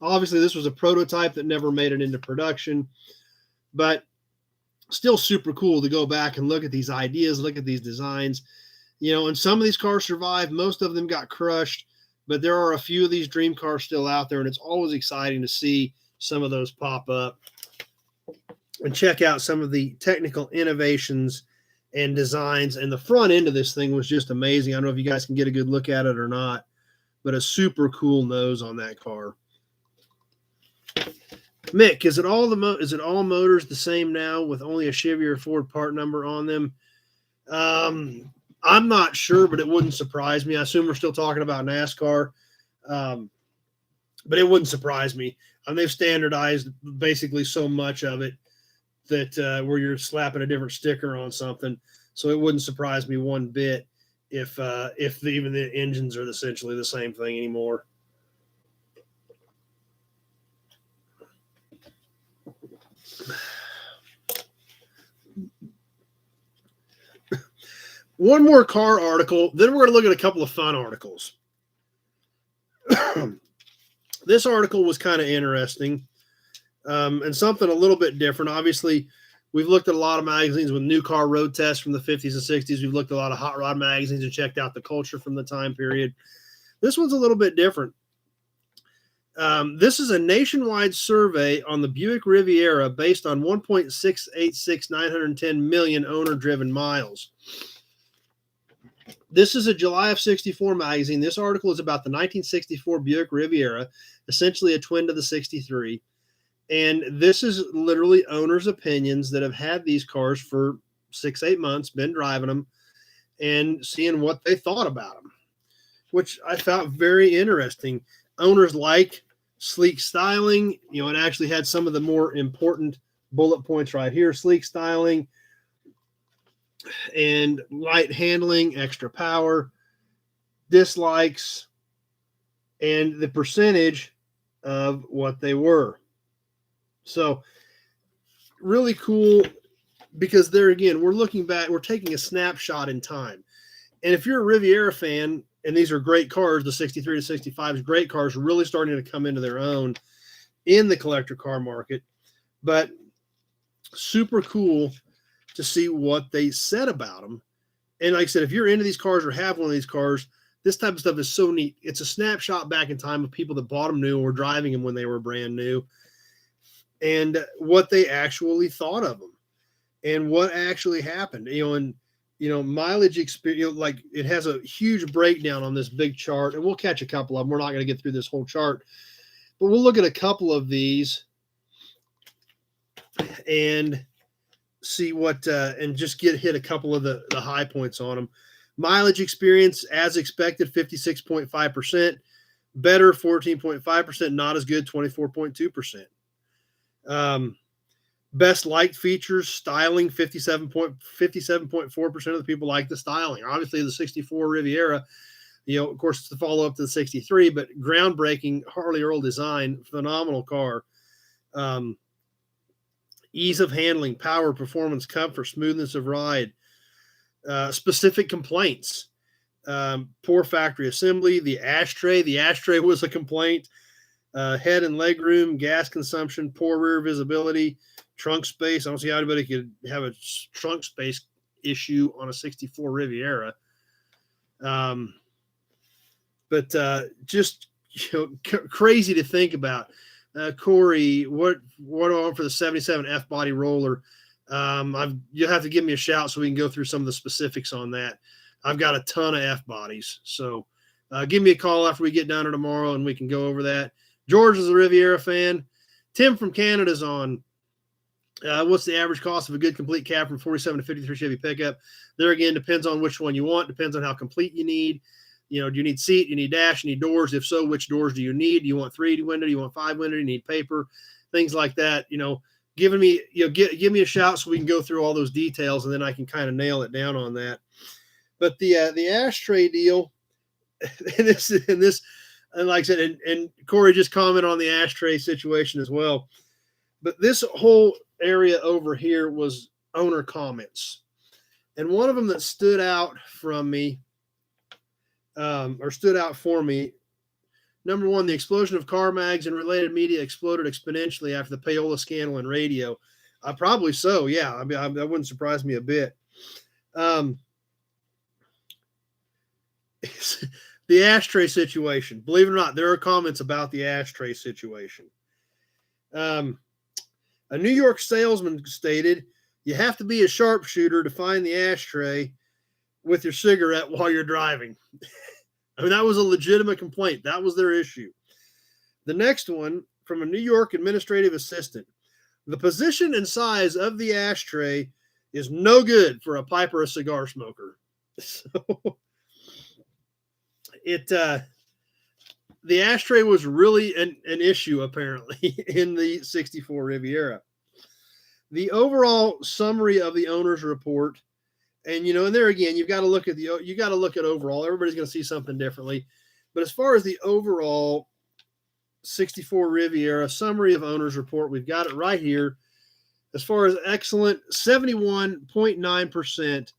Obviously, this was a prototype that never made it into production, but still super cool to go back and look at these ideas, look at these designs. And some of these cars survived. Most of them got crushed, but there are a few of these dream cars still out there, and it's always exciting to see some of those pop up and check out some of the technical innovations and designs. And the front end of this thing was just amazing. I don't know if you guys can get a good look at it or not, but a super cool nose on that car. Mick, is it all motors the same now with only a Chevy or Ford part number on them? I'm not sure, but it wouldn't surprise me. I assume we're still talking about NASCAR, but it wouldn't surprise me. They've standardized basically so much of it that where you're slapping a different sticker on something, so it wouldn't surprise me one bit if even the engines are essentially the same thing anymore. One more car article, then we're going to look at a couple of fun articles. This article was kind of interesting and something a little bit different. Obviously, we've looked at a lot of magazines with new car road tests from the 50s and 60s. We've looked at a lot of hot rod magazines and checked out the culture from the time period. This one's a little bit different. This is a nationwide survey on the Buick Riviera based on 1.686,910 million owner-driven miles. This is a July of 64 magazine. This article is about the 1964 Buick Riviera, essentially a twin to the 63. And this is literally owners' opinions that have had these cars for 6-8 months, been driving them, and seeing what they thought about them, which I found very interesting. Owners like sleek styling, it actually had some of the more important bullet points right here: sleek styling and light handling, extra power, dislikes, and the percentage of what they were. So really cool, because there again, we're looking back, we're taking a snapshot in time. And if you're a Riviera fan, and these are great cars, the 63 to 65 great cars, really starting to come into their own in the collector car market. But super cool to see what they said about them. And like I said, if you're into these cars or have one of these cars, this type of stuff is so neat. It's a snapshot back in time of people that bought them new and were driving them when they were brand new, and what they actually thought of them and what actually happened. Mileage experience, like it has a huge breakdown on this big chart, and we'll catch a couple of them. We're not going to get through this whole chart, but we'll look at a couple of these and see what, and just hit a couple of the high points on them. Mileage experience, as expected, 56.5%, better, 14.5%, not as good, 24.2%. Best liked features, styling, 57.4% of the people like the styling. Obviously, the 64 Riviera, of course, it's the follow-up to the 63, but groundbreaking Harley Earl design, phenomenal car. Ease of handling, power, performance, comfort, smoothness of ride. Specific complaints, poor factory assembly, the ashtray was a complaint. Head and leg room, gas consumption, poor rear visibility, trunk space. I don't see how anybody could have a trunk space issue on a 64 Riviera. But just crazy to think about. Corey, what do I want for the 77 F body roller? You'll have to give me a shout so we can go through some of the specifics on that. I've got a ton of F bodies, so give me a call after we get down to tomorrow and we can go over that. George is a Riviera fan. Tim from Canada's on. What's the average cost of a good complete cab from 47 to 53 Chevy pickup? There again, depends on which one you want. Depends on how complete you need. Do you need seat? You need dash? You need doors? If so, which doors do you need? Do you want 3 window? Do you want 5 window? You need paper? Things like that. Give me a shout so we can go through all those details, and then I can kind of nail it down on that. But the ashtray deal, and like I said, and Corey just commented on the ashtray situation as well. But this whole area over here was owner comments. And one of them that stood out for me, number one, the explosion of car mags and related media exploded exponentially after the payola scandal and radio. Probably so, yeah. I mean, that wouldn't surprise me a bit. The ashtray situation. Believe it or not, there are comments about the ashtray situation. A New York salesman stated, "You have to be a sharpshooter to find the ashtray with your cigarette while you're driving." I mean, that was a legitimate complaint. That was their issue. The next one from a New York administrative assistant. The position and size of the ashtray is no good for a pipe or a cigar smoker. So the ashtray was really an issue apparently in the 64 Riviera. The overall summary of the owner's report, and and there again, you got to look at overall. Everybody's going to see something differently, but as far as the overall 64 Riviera summary of owner's report, we've got it right here. As far as excellent, 71.9%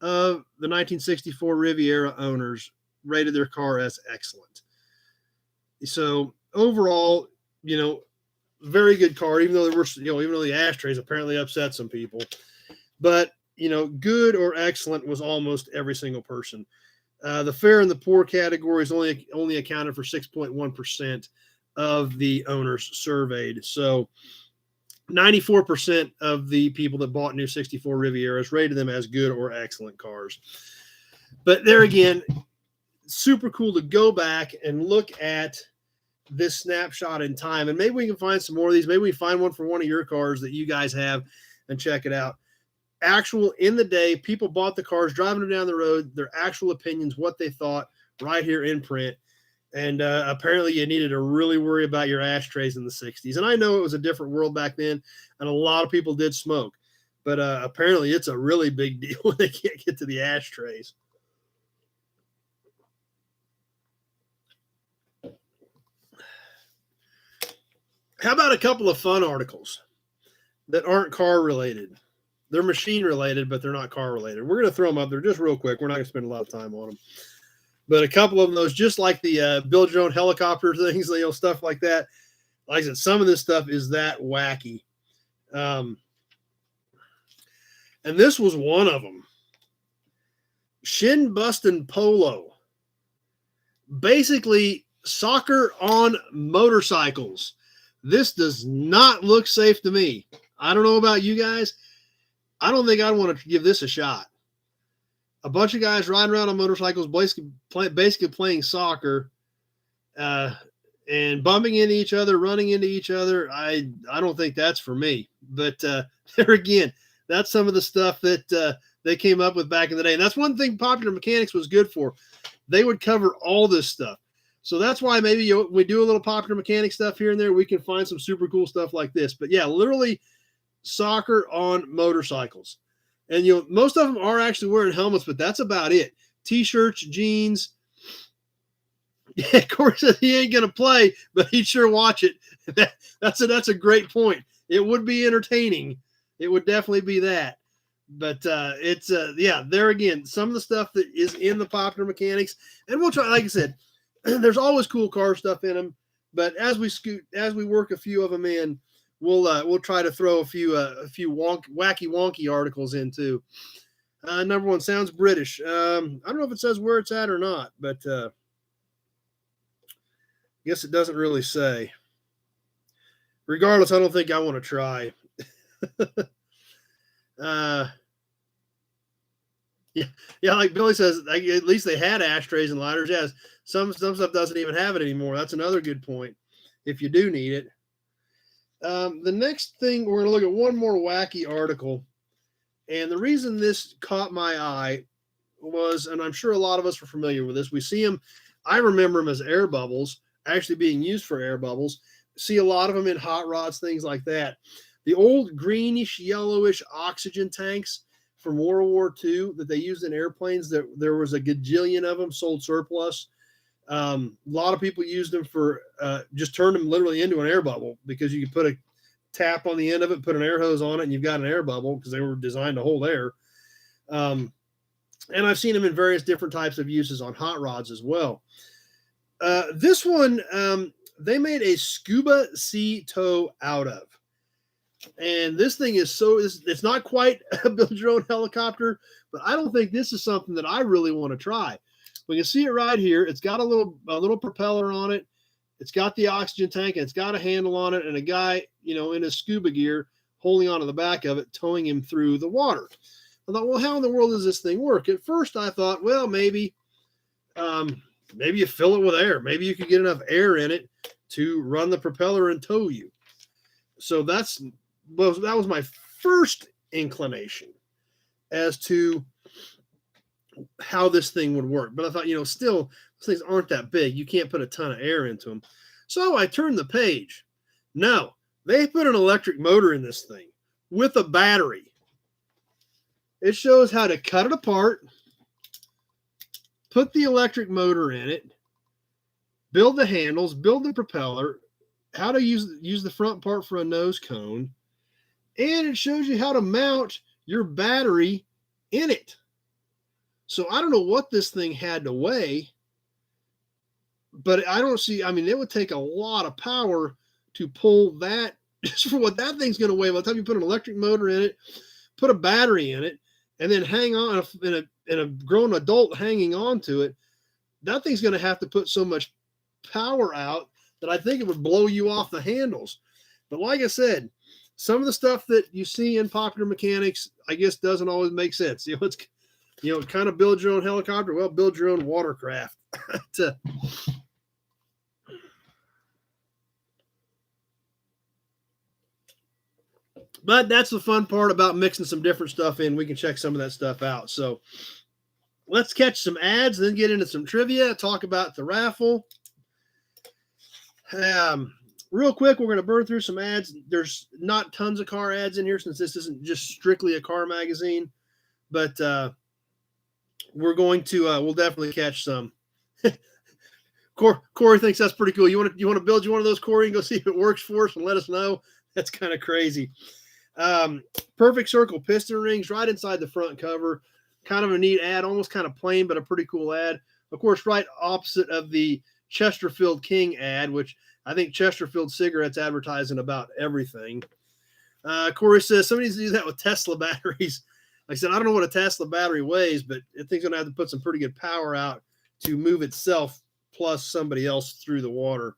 of the 1964 Riviera owners rated their car as excellent. So overall, very good car, even though there were, even though the ashtrays apparently upset some people, but good or excellent was almost every single person. The fair and the poor categories only accounted for 6.1% of the owners surveyed. So 94% of the people that bought new 64 Rivieras rated them as good or excellent cars. But there again, super cool to go back and look at this snapshot in time. And maybe we can find some more of these. Maybe we find one for one of your cars that you guys have and check it out. Actual in the day, people bought the cars, driving them down the road, their actual opinions, what they thought right here in print. And apparently you needed to really worry about your ashtrays in the 60s. And I know it was a different world back then, and a lot of people did smoke. But apparently it's a really big deal when they can't get to the ashtrays. How about a couple of fun articles that aren't car related? They're machine related, but they're not car related. We're going to throw them up there just real quick. We're not going to spend a lot of time on them. But a couple of those, just like the build your own helicopter things, stuff like that. Like I said, some of this stuff is that wacky. And this was one of them. Shin busting polo. Basically, soccer on motorcycles. This does not look safe to me. I don't know about you guys. I don't think I'd want to give this a shot. A bunch of guys riding around on motorcycles, basically playing soccer, and bumping into each other, running into each other. I don't think that's for me. But there again, that's some of the stuff that they came up with back in the day. And that's one thing Popular Mechanics was good for. They would cover all this stuff. So that's why maybe we do a little Popular Mechanics stuff here and there. We can find some super cool stuff like this. But yeah, literally soccer on motorcycles. And most of them are actually wearing helmets, but that's about it. T-shirts, jeans. Yeah, of course, he ain't gonna play, but he'd sure watch it. That's a great point. It would be entertaining. It would definitely be that. But it's there again, some of the stuff that is in the Popular Mechanics, and we'll try. Like I said, there's always cool car stuff in them. But as we work a few of them in, we'll try to throw a few wacky wonky articles in too. Number one sounds British. I don't know if it says where it's at or not, but I guess it doesn't really say. Regardless, I don't think I want to try. Yeah, like Billy says, at least they had ashtrays and lighters. Yes, some stuff doesn't even have it anymore. That's another good point. If you do need it. The next thing, we're going to look at one more wacky article. And the reason this caught my eye was, and I'm sure a lot of us are familiar with this, we see them, I remember them as air bubbles, actually being used for air bubbles. See a lot of them in hot rods, things like that. The old greenish, yellowish oxygen tanks from World War II that they used in airplanes, that there was a gajillion of them sold surplus. A lot of people used them for just turned them literally into an air bubble, because you could put a tap on the end of it, put an air hose on it, and you've got an air bubble, because they were designed to hold air. And I've seen them in various different types of uses on hot rods as well. This one, they made a scuba sea tow out of. And this thing it's not quite a build your own helicopter, but I don't think this is something that I really want to try. We can see it right here. It's got a little propeller on it. It's got the oxygen tank, and it's got a handle on it, and a guy, in his scuba gear holding onto the back of it, towing him through the water. I thought, well, how in the world does this thing work? At first I thought, well, maybe maybe you fill it with air. Maybe you could get enough air in it to run the propeller and tow you. So that was my first inclination as to how this thing would work. But I thought, still, these things aren't that big. You can't put a ton of air into them. So I turned the page. No, they put an electric motor in this thing with a battery. It shows how to cut it apart, put the electric motor in it, build the handles, build the propeller, how to use the front part for a nose cone, and it shows you how to mount your battery in it. So I don't know what this thing had to weigh, but I don't see, it would take a lot of power to pull that, just for what that thing's going to weigh. By the time you put an electric motor in it, put a battery in it, and then hang on in a grown adult hanging on to it, that thing's going to have to put so much power out that I think it would blow you off the handles. But like I said, some of the stuff that you see in Popular Mechanics, I guess, doesn't always make sense. It's kind of build your own helicopter. Well, build your own watercraft. But that's the fun part about mixing some different stuff in. We can check some of that stuff out. So let's catch some ads, then get into some trivia, talk about the raffle. Real quick, we're going to burn through some ads. There's not tons of car ads in here since this isn't just strictly a car magazine. But we're going to, we'll definitely catch some. Corey thinks that's pretty cool. You want to build you one of those, Corey, and go see if it works for us and let us know? That's kind of crazy. Perfect Circle piston rings right inside the front cover. Kind of a neat ad, almost kind of plain, but a pretty cool ad. Of course, right opposite of the Chesterfield King ad, which I think Chesterfield Cigarettes advertising about everything. Corey says somebody needs to do that with Tesla batteries. Like I said, I don't know what a Tesla battery weighs, but I think it's going to have to put some pretty good power out to move itself plus somebody else through the water.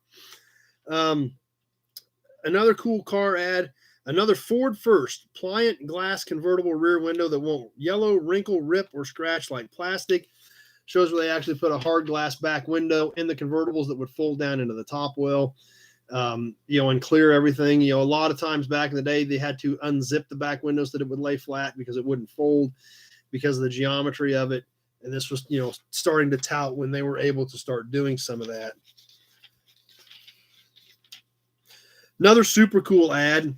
Another cool car ad, another Ford First pliant glass convertible rear window that won't yellow, wrinkle, rip, or scratch like plastic. Shows where they actually put a hard glass back window in the convertibles that would fold down into the top well, and clear everything. A lot of times back in the day, they had to unzip the back windows so that it would lay flat because it wouldn't fold because of the geometry of it. And this was, starting to tout when they were able to start doing some of that. Another super cool ad,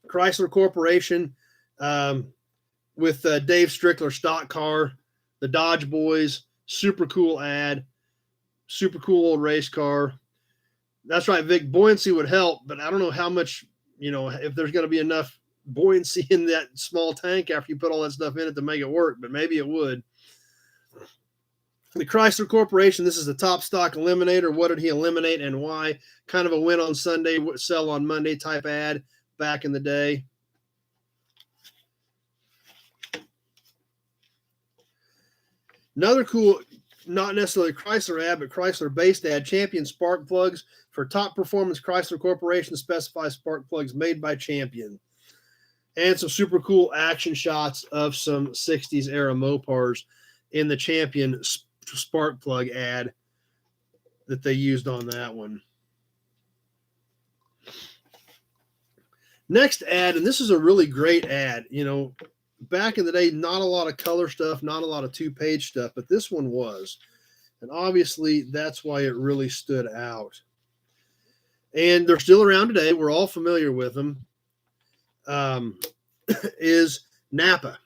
Chrysler Corporation with Dave Strickler stock car, the Dodge Boys, super cool ad, super cool old race car. That's right, Vic, buoyancy would help, but I don't know how much, if there's going to be enough buoyancy in that small tank after you put all that stuff in it to make it work, but maybe it would. The Chrysler Corporation, this is the top stock eliminator. What did he eliminate and why? Kind of a win on Sunday, sell on Monday type ad back in the day. Another cool, not necessarily Chrysler ad, but Chrysler-based ad, Champion spark plugs for top performance Chrysler Corporation specified spark plugs made by Champion. And some super cool action shots of some 60s era Mopars in the Champion spark plug ad that they used on that one. Next ad, and this is a really great ad. Back in the day, not a lot of color stuff, not a lot of two-page stuff, but this one was. And obviously, that's why it really stood out. And they're still around today. We're all familiar with them. Is Napa.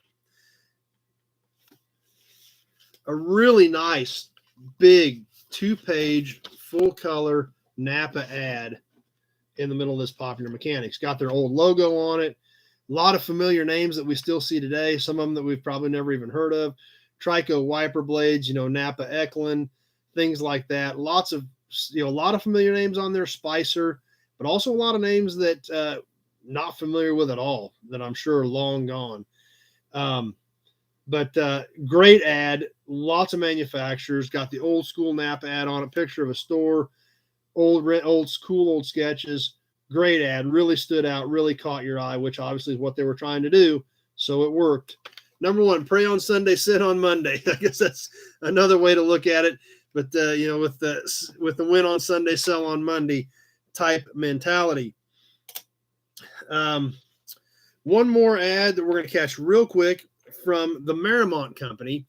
A really nice, big, two-page, full-color Napa ad in the middle of this Popular Mechanics. Got their old logo on it. A lot of familiar names that we still see today. Some of them that we've probably never even heard of. Trico wiper blades, Napa Eklund, things like that. Lots of, a lot of familiar names on there. Spicer, but also a lot of names that not familiar with at all that I'm sure are long gone. But great ad. Lots of manufacturers. Got the old school Napa ad on it. Picture of a store. Old school, old sketches. Great ad. Really stood out. Really caught your eye, which obviously is what they were trying to do. So it worked. Number one, pray on Sunday, sit on Monday. I guess that's another way to look at it. But with the win on Sunday, sell on Monday type mentality. One more ad that we're going to catch real quick from the Merrimont Company,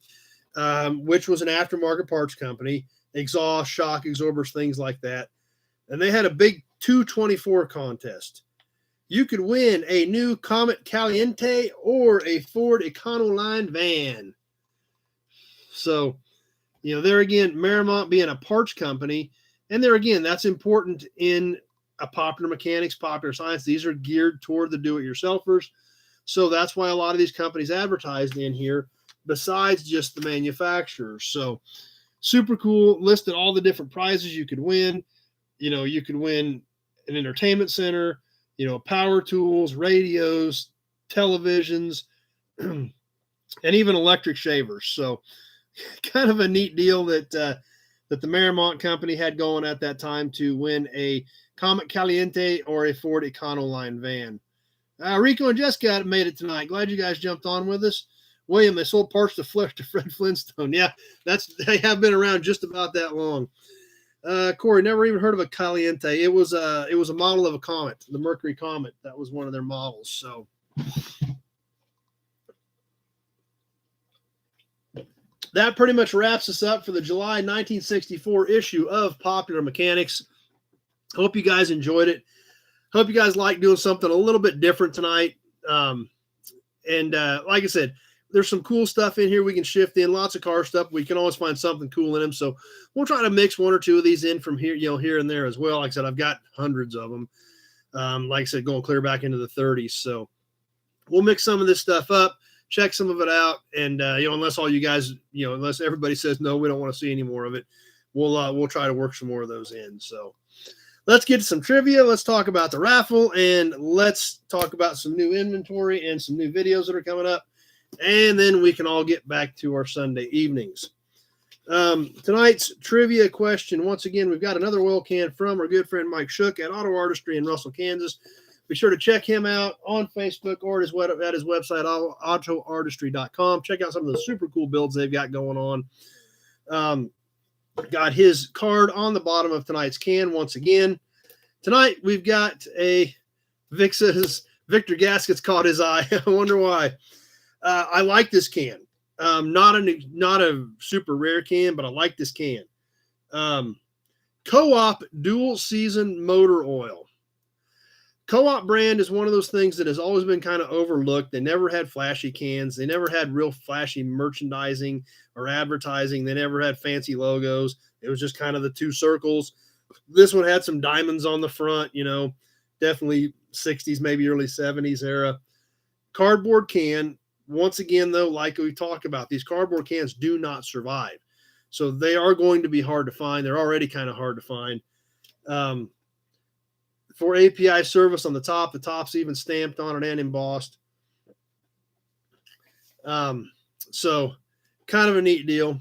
which was an aftermarket parts company, exhaust, shock absorbers, things like that. And they had a big 224 contest. You could win a new Comet Caliente or a Ford Econoline van. So, there again, Merrimont being a parts company, and there again, that's important in a Popular Mechanics, Popular Science. These are geared toward the do-it-yourselfers. So that's why a lot of these companies advertised in here, besides just the manufacturers. So super cool. Listed all the different prizes you could win. You could win an entertainment center, power tools, radios, televisions, and even electric shavers. So kind of a neat deal that the Merrimont Company had going at that time to win a Comet Caliente or a Ford Econoline van. Rico and Jessica made it tonight. Glad you guys jumped on with us. William, they sold parts to Fred Flintstone. Yeah, they have been around just about that long. Corey, never even heard of a Caliente. It was a model of a Comet, the Mercury Comet. That was one of their models. So that pretty much wraps us up for the July 1964 issue of Popular Mechanics. Hope you guys enjoyed it. Hope you guys like doing something a little bit different tonight. And like I said, there's some cool stuff in here we can shift in. Lots of car stuff. We can always find something cool in them. So we'll try to mix one or two of these in from here, here and there as well. Like I said, I've got hundreds of them. Like I said, going clear back into the 30s. So we'll mix some of this stuff up, check some of it out. And, unless all you guys, unless everybody says, no, we don't want to see any more of it, we'll try to work some more of those in. So let's get to some trivia. Let's talk about the raffle, and let's talk about some new inventory and some new videos that are coming up. And then we can all get back to our Sunday evenings. Tonight's trivia question, once again, we've got another oil can from our good friend Mike Shook at Auto Artistry in Russell, Kansas. Be sure to check him out on Facebook or at his website, autoartistry.com. Check out some of the super cool builds they've got going on. Got his card on the bottom of tonight's can once again. Tonight, we've got a Victor Gaskets caught his eye. I wonder why. I like this can. Not a super rare can, but I like this can. Co-op dual season motor oil. Co-op brand is one of those things that has always been kind of overlooked. They never had flashy cans. They never had real flashy merchandising or advertising. They never had fancy logos. It was just kind of the two circles. This one had some diamonds on the front, definitely 60s, maybe early 70s era. Cardboard can. Once again, though, like we talked about, these cardboard cans do not survive. So they are going to be hard to find. They're already kind of hard to find. For API service on the top's even stamped on it and embossed. So kind of a neat deal.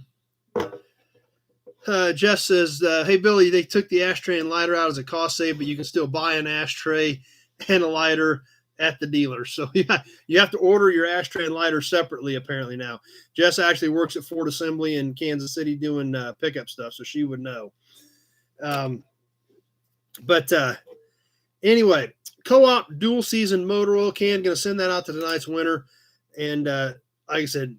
Jeff says, hey, Billy, they took the ashtray and lighter out as a cost save, but you can still buy an ashtray and a lighter at the dealer. So yeah, you have to order your ashtray and lighter separately apparently now. Jess actually works at Ford Assembly in Kansas City doing pickup stuff, so she would know. Anyway, Co-op dual season motor oil can. Going to send that out to tonight's winner. And like I said,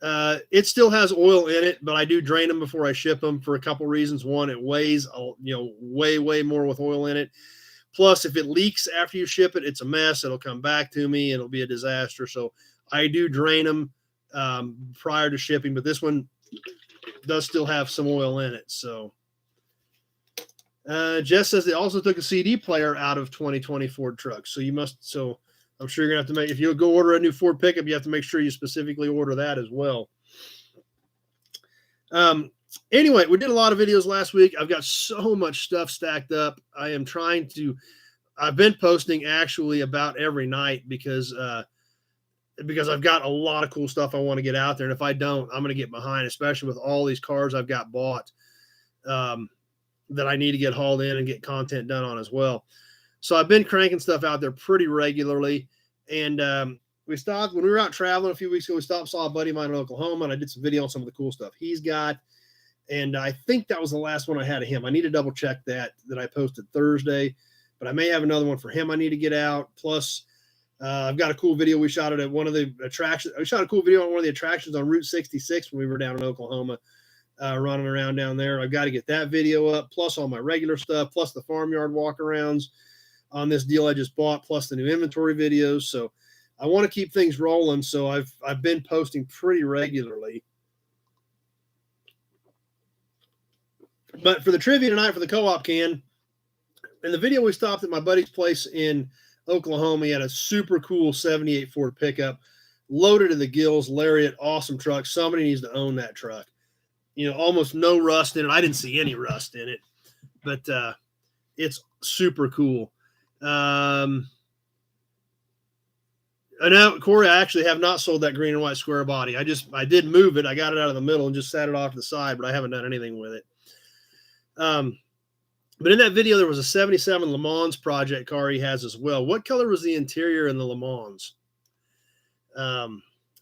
it still has oil in it, but I do drain them before I ship them for a couple reasons. One, it weighs way more with oil in it. Plus, if it leaks after you ship it, it's a mess. It'll come back to me. It'll be a disaster. So I do drain them prior to shipping, but this one does still have some oil in it. So Jess says they also took a CD player out of 2020 Ford trucks. So I'm sure you're going to have to if you go order a new Ford pickup, you have to make sure you specifically order that as well. Anyway, we did a lot of videos last week. I've got so much stuff stacked up. I've been posting actually about every night because I've got a lot of cool stuff I want to get out there. And if I don't, I'm going to get behind, especially with all these cars I've got bought that I need to get hauled in and get content done on as well. So I've been cranking stuff out there pretty regularly. And when we were out traveling a few weeks ago, we saw a buddy of mine in Oklahoma, and I did some video on some of the cool stuff he's got. And I think that was the last one I had of him. I need to double check that I posted Thursday, but I may have another one for him I need to get out. Plus, I've got a cool video we shot at one of the attractions. I shot a cool video on one of the attractions on Route 66 when we were down in Oklahoma, running around down there. I've got to get that video up, plus all my regular stuff, plus the farmyard walk-arounds on this deal I just bought, plus the new inventory videos. So I want to keep things rolling. So I've been posting pretty regularly. But for the trivia tonight for the co-op can, in the video we stopped at my buddy's place in Oklahoma. He had a super cool 78 Ford pickup, loaded to the gills, lariat, awesome truck. Somebody needs to own that truck. You know, almost no rust in it. I didn't see any rust in it, but it's super cool. I know, Corey, I actually have not sold that green and white square body. I did move it. I got it out of the middle and just sat it off to the side, but I haven't done anything with it. But in that video, there was a 77 Le Mans project car he has as well. What color was the interior in the Le Mans?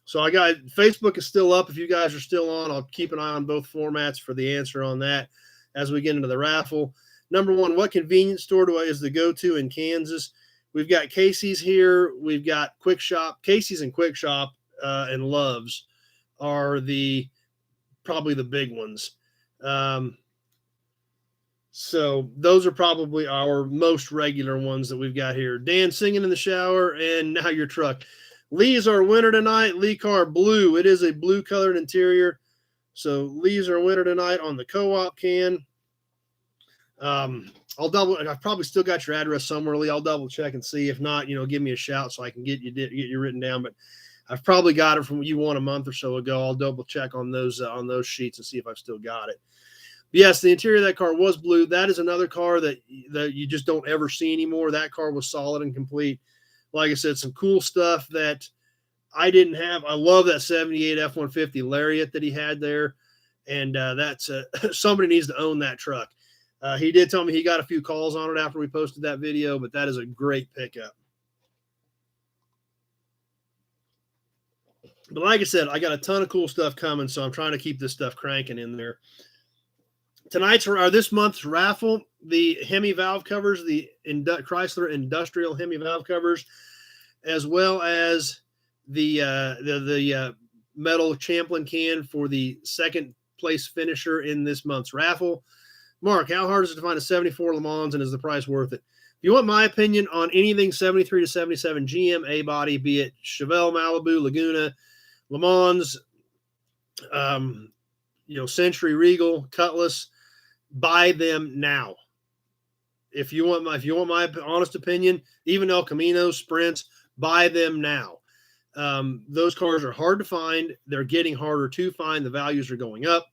So I got Facebook is still up. If you guys are still on, I'll keep an eye on both formats for the answer on that as we get into the raffle. Number one, what convenience store is the go-to in Kansas? We've got Casey's here. We've got Quick Shop. Casey's and Quick Shop and Love's are probably the big ones. So those are probably our most regular ones that we've got here. Dan singing in the shower, and now your truck. Lee's our winner tonight. Lee car blue. It is a blue colored interior. So Lee's our winner tonight on the co-op can. I've probably still got your address somewhere, Lee. I'll double check and see. If not, give me a shout so I can get you written down. But I've probably got it from you won a month or so ago. I'll double check on those sheets and see if I've still got it. Yes, the interior of that car was blue. That is another car that you just don't ever see anymore. That car was solid and complete. Like I said, some cool stuff that I didn't have. I love that 78 F-150 Lariat that he had there. And that's somebody needs to own that truck. He did tell me he got a few calls on it after we posted that video, but that is a great pickup. But like I said, I got a ton of cool stuff coming, so I'm trying to keep this stuff cranking in there. This month's raffle, the Hemi valve covers, the Chrysler Industrial Hemi valve covers, as well as the metal Champlin can for the second place finisher in this month's raffle. Mark, how hard is it to find a 74 Le Mans, and is the price worth it? If you want my opinion on anything 73 to 77 GM A-body, be it Chevelle, Malibu, Laguna, Le Mans, Century, Regal, Cutlass, buy them now. If you want my honest opinion, even El Camino, Sprints, buy them now. Those cars are hard to find. They're getting harder to find. The values are going up.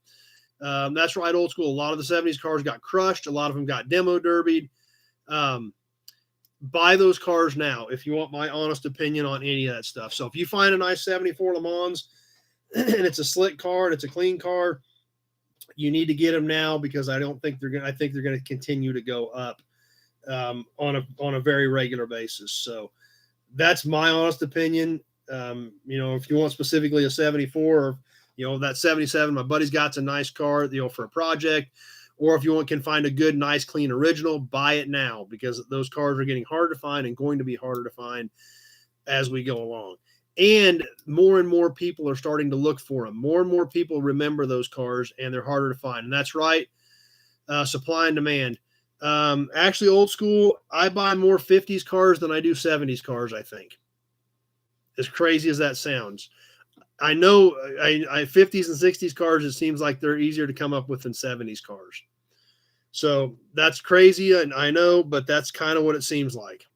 That's right, old school. A lot of the 70s cars got crushed. A lot of them got demo derbied. Buy those cars now if you want my honest opinion on any of that stuff. So if you find a nice 74 Le Mans and it's a slick car and it's a clean car, you need to get them now, because I think they're going to continue to go up on a very regular basis. So that's my honest opinion. If you want specifically a 74 or that 77, my buddy's got a nice car, for a project, or if you can find a good, nice, clean original, buy it now, because those cars are getting hard to find and going to be harder to find as we go along. And more people are starting to look for them. More and more people remember those cars, and they're harder to find. And that's right. Supply and demand. Actually, old school, I buy more 50s cars than I do 70s cars, I think. As crazy as that sounds. I know 50s and 60s cars, it seems like they're easier to come up with than 70s cars. So that's crazy, and I know, but that's kind of what it seems like.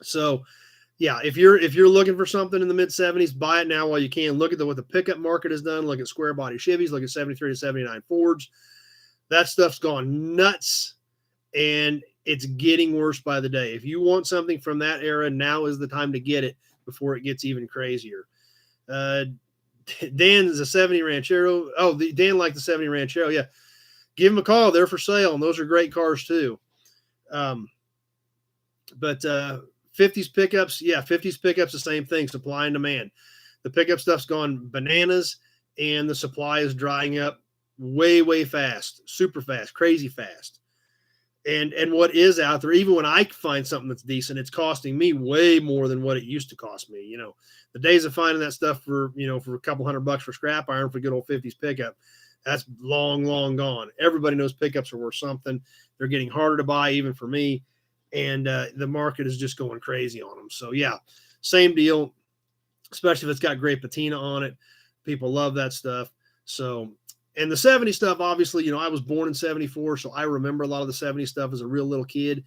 So yeah, if you're looking for something in the mid 70s, buy it now while you can. Look at what the pickup market has done. Look at square body Chevys. Look at 73 to 79 Fords. That stuff's gone nuts, and it's getting worse by the day. If you want something from that era, now is the time to get it before it gets even crazier. Dan's a 70 Ranchero. Oh, Dan liked the 70 Ranchero. Yeah, give him a call. They're for sale, and those are great cars too. But 50s pickups, yeah, 50s pickups, the same thing, supply and demand. The pickup stuff's gone bananas, and the supply is drying up way, way fast, super fast, crazy fast. And what is out there, even when I find something that's decent, it's costing me way more than what it used to cost me. The days of finding that stuff for a couple $100 for scrap iron for good old 50s pickup, that's long, long gone. Everybody knows pickups are worth something. They're getting harder to buy, even for me. And the market is just going crazy on them. So yeah, same deal, especially if it's got great patina on it. People love that stuff. So, and the 70 stuff, obviously, I was born in 74, so I remember a lot of the 70 stuff as a real little kid.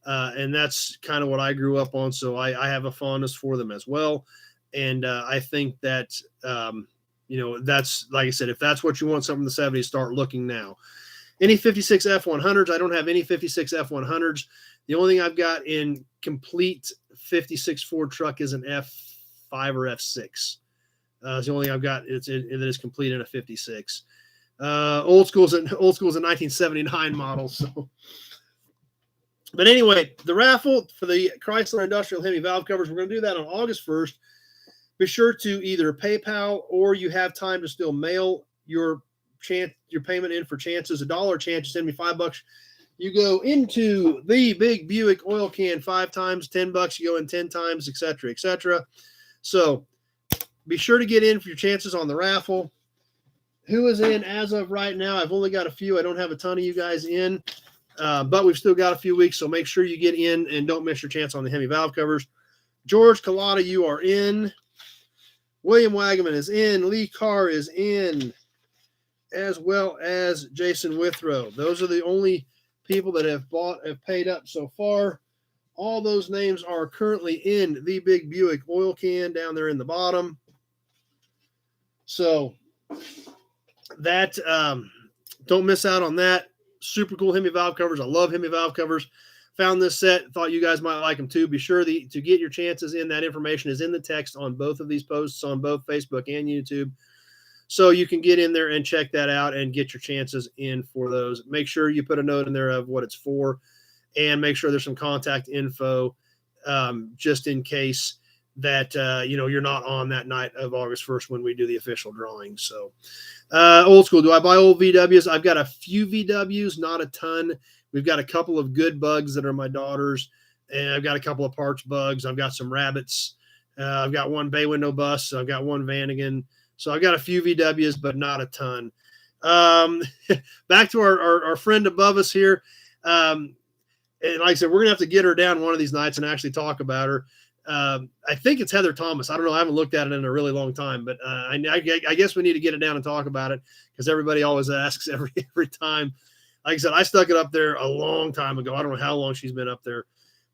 And that's kind of what I grew up on. So I have a fondness for them as well. And I think that, that's, like I said, if that's what you want, something in the 70s, start looking now. Any 56 F100s, I don't have any 56 F100s. The only thing I've got in complete 56 Ford truck is an F5 or F6. It's the only thing I've got that is complete in a 56. Old school's a 1979 model. So, but anyway, the raffle for the Chrysler Industrial Hemi valve covers, we're going to do that on August 1st. Be sure to either PayPal or you have time to still mail your payment in for chances. $1 chance, you send me $5. You go into the big Buick oil can 5 times, $10, you go in 10 times, etc., etc. So be sure to get in for your chances on the raffle. Who is in as of right now? I've only got a few. I don't have a ton of you guys in, but we've still got a few weeks, so make sure you get in and don't miss your chance on the Hemi valve covers. George Collada, you are in. William Wagaman is in. Lee Carr is in, as well as Jason Withrow. Those are the only people that have paid up so far. All those names are currently in the big Buick oil can down there in the bottom. So that, don't miss out on that. Super cool Hemi valve covers. I love Hemi valve covers. Found this set. Thought you guys might like them too. Be sure to get your chances in. That information is in the text on both of these posts on both Facebook and YouTube. So you can get in there and check that out and get your chances in for those. Make sure you put a note in there of what it's for, and make sure there's some contact info just in case that, you're not on that night of August 1st when we do the official drawing. So old school, do I buy old VWs? I've got a few VWs, not a ton. We've got a couple of good bugs that are my daughter's, and I've got a couple of parts bugs. I've got some rabbits. I've got one bay window bus. I've got one Vanagon. So I've got a few VWs, but not a ton. Back to our friend above us here. And like I said, we're going to have to get her down one of these nights and actually talk about her. I think it's Heather Thomas. I don't know. I haven't looked at it in a really long time, but I guess we need to get it down and talk about it because everybody always asks every time. Like I said, I stuck it up there a long time ago. I don't know how long she's been up there,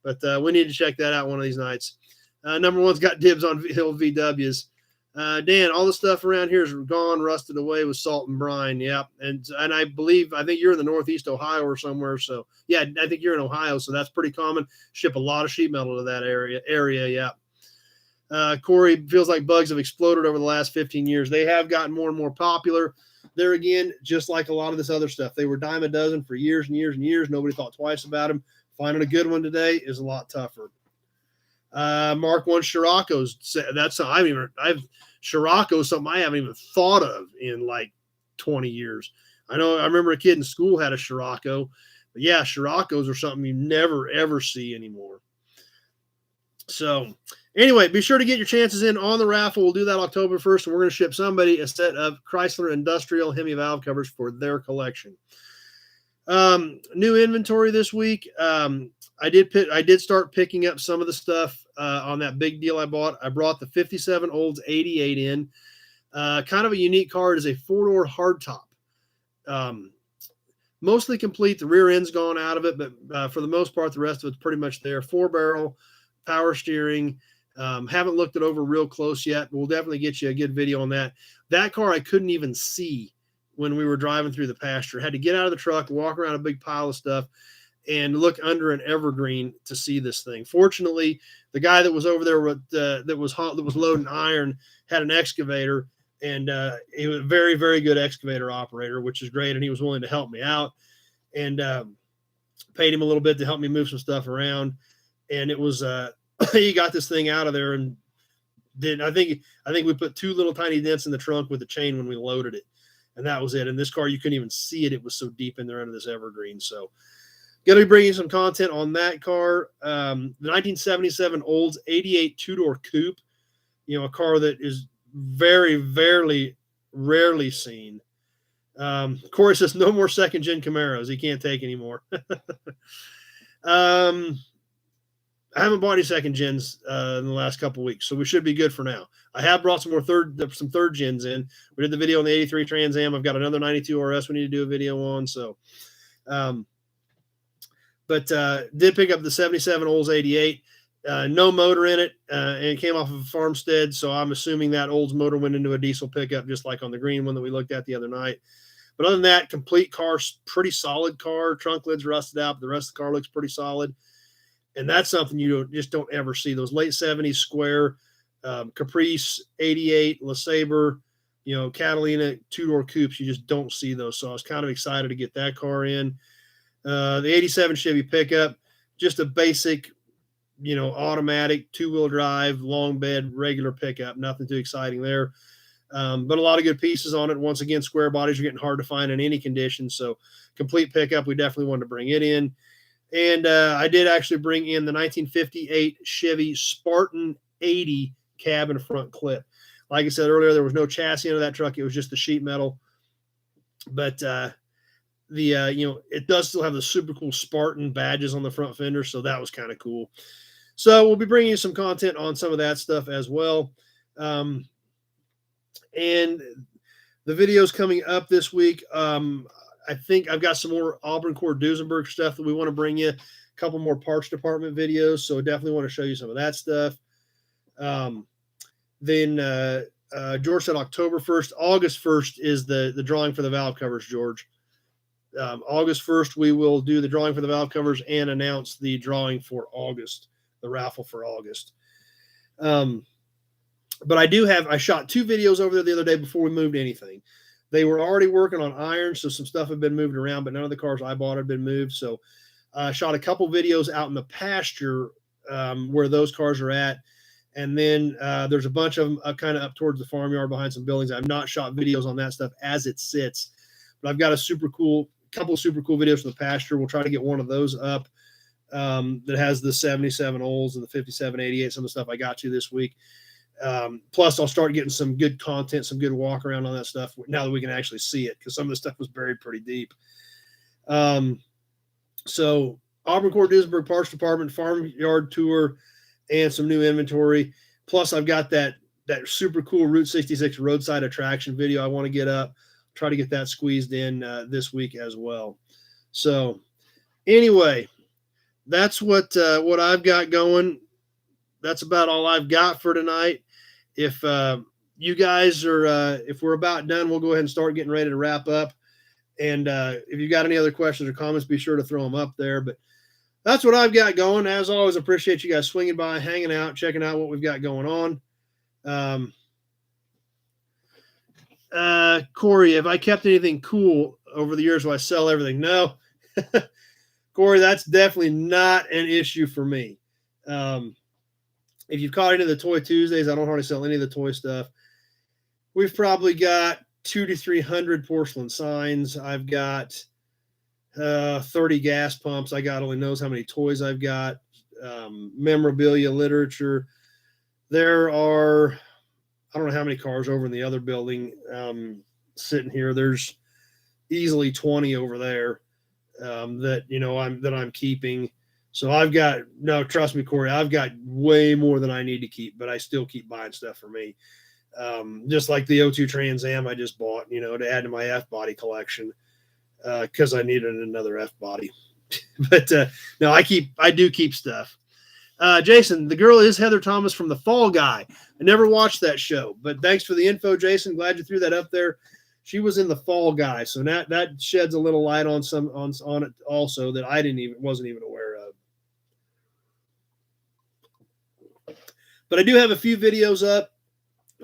but we need to check that out one of these nights. Number one's got dibs on Hill VWs. Dan, all the stuff around here is gone, rusted away with salt and brine. Yep. And I think you're in the Northeast Ohio or somewhere. So yeah, I think you're in Ohio. So that's pretty common. Ship a lot of sheet metal to that area. Yeah. Corey, feels like bugs have exploded over the last 15 years. They have gotten more and more popular. There again, just like a lot of this other stuff, they were dime a dozen for years and years and years. Nobody thought twice about them. Finding a good one today is a lot tougher. Mark 1 Scirocco's, Scirocco is something I haven't even thought of in like 20 years. I remember a kid in school had a Scirocco, but yeah, Scirocco's are something you never ever see anymore. So anyway, be sure to get your chances in on the raffle. We'll do that October 1st, and we're going to ship somebody a set of Chrysler Industrial Hemi valve covers for their collection. New inventory this week. I did start picking up some of the stuff on that big deal I bought. I brought the 57 Olds 88 in. Kind of a unique car. It is a 4-door hardtop. Mostly complete. The rear end's gone out of it, but for the most part, the rest of it's pretty much there. 4-barrel, power steering. Haven't looked it over real close yet. We'll definitely get you a good video on that. That car I couldn't even see when we were driving through the pasture. Had to get out of the truck, walk around a big pile of stuff, and look under an evergreen to see this thing. Fortunately, the guy that was over there that was loading iron had an excavator, and he was a very, very good excavator operator, which is great, and he was willing to help me out, and paid him a little bit to help me move some stuff around, and it was he got this thing out of there, and I think we put 2 little tiny dents in the trunk with the chain when we loaded it. and that was it. And this car, you couldn't even see it. It was so deep in there under this evergreen. So going to be bringing some content on that car. The 1977 Olds 88 two-door coupe, a car that is very, very rarely seen. Corey says no more second-gen Camaros. He can't take anymore. I haven't bought any second gens in the last couple of weeks, so we should be good for now. I have brought some third gens in. We did the video on the 83 Trans Am. I've got another 92 RS we need to do a video on. So, did pick up the 77 Olds 88. No motor in it, and it came off of a farmstead, so I'm assuming that Olds motor went into a diesel pickup, just like on the green one that we looked at the other night. But other than that, complete car, pretty solid car. Trunk lid's rusted out, but the rest of the car looks pretty solid. And that's something you just don't ever see. Those late 70s square Caprice, 88, LeSabre, Catalina two-door coupes, you just don't see those. So I was kind of excited to get that car in. The 87 Chevy pickup, just a basic, automatic two-wheel drive, long bed, regular pickup. Nothing too exciting there. But a lot of good pieces on it. Once again, square bodies are getting hard to find in any condition. So complete pickup, we definitely wanted to bring it in. And I did actually bring in the 1958 Chevy Spartan 80 cab and front clip. Like I said earlier, there was no chassis under that truck. It was just the sheet metal. But it does still have the super cool Spartan badges on the front fender. So that was kind of cool. So we'll be bringing you some content on some of that stuff as well. And the videos coming up this week, I think I've got some more Auburn Core Duesenberg stuff that we want to bring you, a couple more parts department videos. So definitely want to show you some of that stuff. Then George said October 1st. August 1st is the drawing for the valve covers, George. August 1st, we will do the drawing for the valve covers and announce the drawing for August, the raffle for August. But I shot 2 videos over there the other day before we moved anything. They were already working on iron, so some stuff had been moved around, but none of the cars I bought had been moved. So I shot a couple videos out in the pasture where those cars are at. And then there's a bunch of them kind of up towards the farmyard behind some buildings. I've not shot videos on that stuff as it sits, but I've got couple of super cool videos from the pasture. We'll try to get one of those up that has the 77 Olds and the 57 88, some of the stuff I got to this week. Plus I'll start getting some good content, some good walk around on that stuff now that we can actually see it, because some of the stuff was buried pretty deep. So Auburn Core Duesenberg Parts Department, farmyard tour, and some new inventory. Plus I've got that super cool Route 66 roadside attraction video I want to get up. Try to get that squeezed in this week as well. So anyway, that's what I've got going. That's about all I've got for tonight. If you guys are, if we're about done, we'll go ahead and start getting ready to wrap up. And if you've got any other questions or comments, be sure to throw them up there. But that's what I've got going. As always, appreciate you guys swinging by, hanging out, checking out what we've got going on. Corey, have I kept anything cool over the years? Will I sell everything? No. Corey, that's definitely not an issue for me. If you've caught into the Toy Tuesdays, I don't hardly sell any of the toy stuff. We've probably got 200 to 300 porcelain signs. I've got 30 gas pumps. I got only knows how many toys I've got. Memorabilia, literature. There are, I don't know how many cars over in the other building sitting here. There's easily 20 over there that I'm keeping. So I've got, no, trust me, Corey, I've got way more than I need to keep, but I still keep buying stuff for me. Just like the O2 Trans Am I just bought, to add to my F-body collection because I needed another F-body. But no, I do keep stuff. Jason, the girl is Heather Thomas from The Fall Guy. I never watched that show, but thanks for the info, Jason. Glad you threw that up there. She was in The Fall Guy, so that sheds a little light on it also that I wasn't even aware of. But I do have a few videos up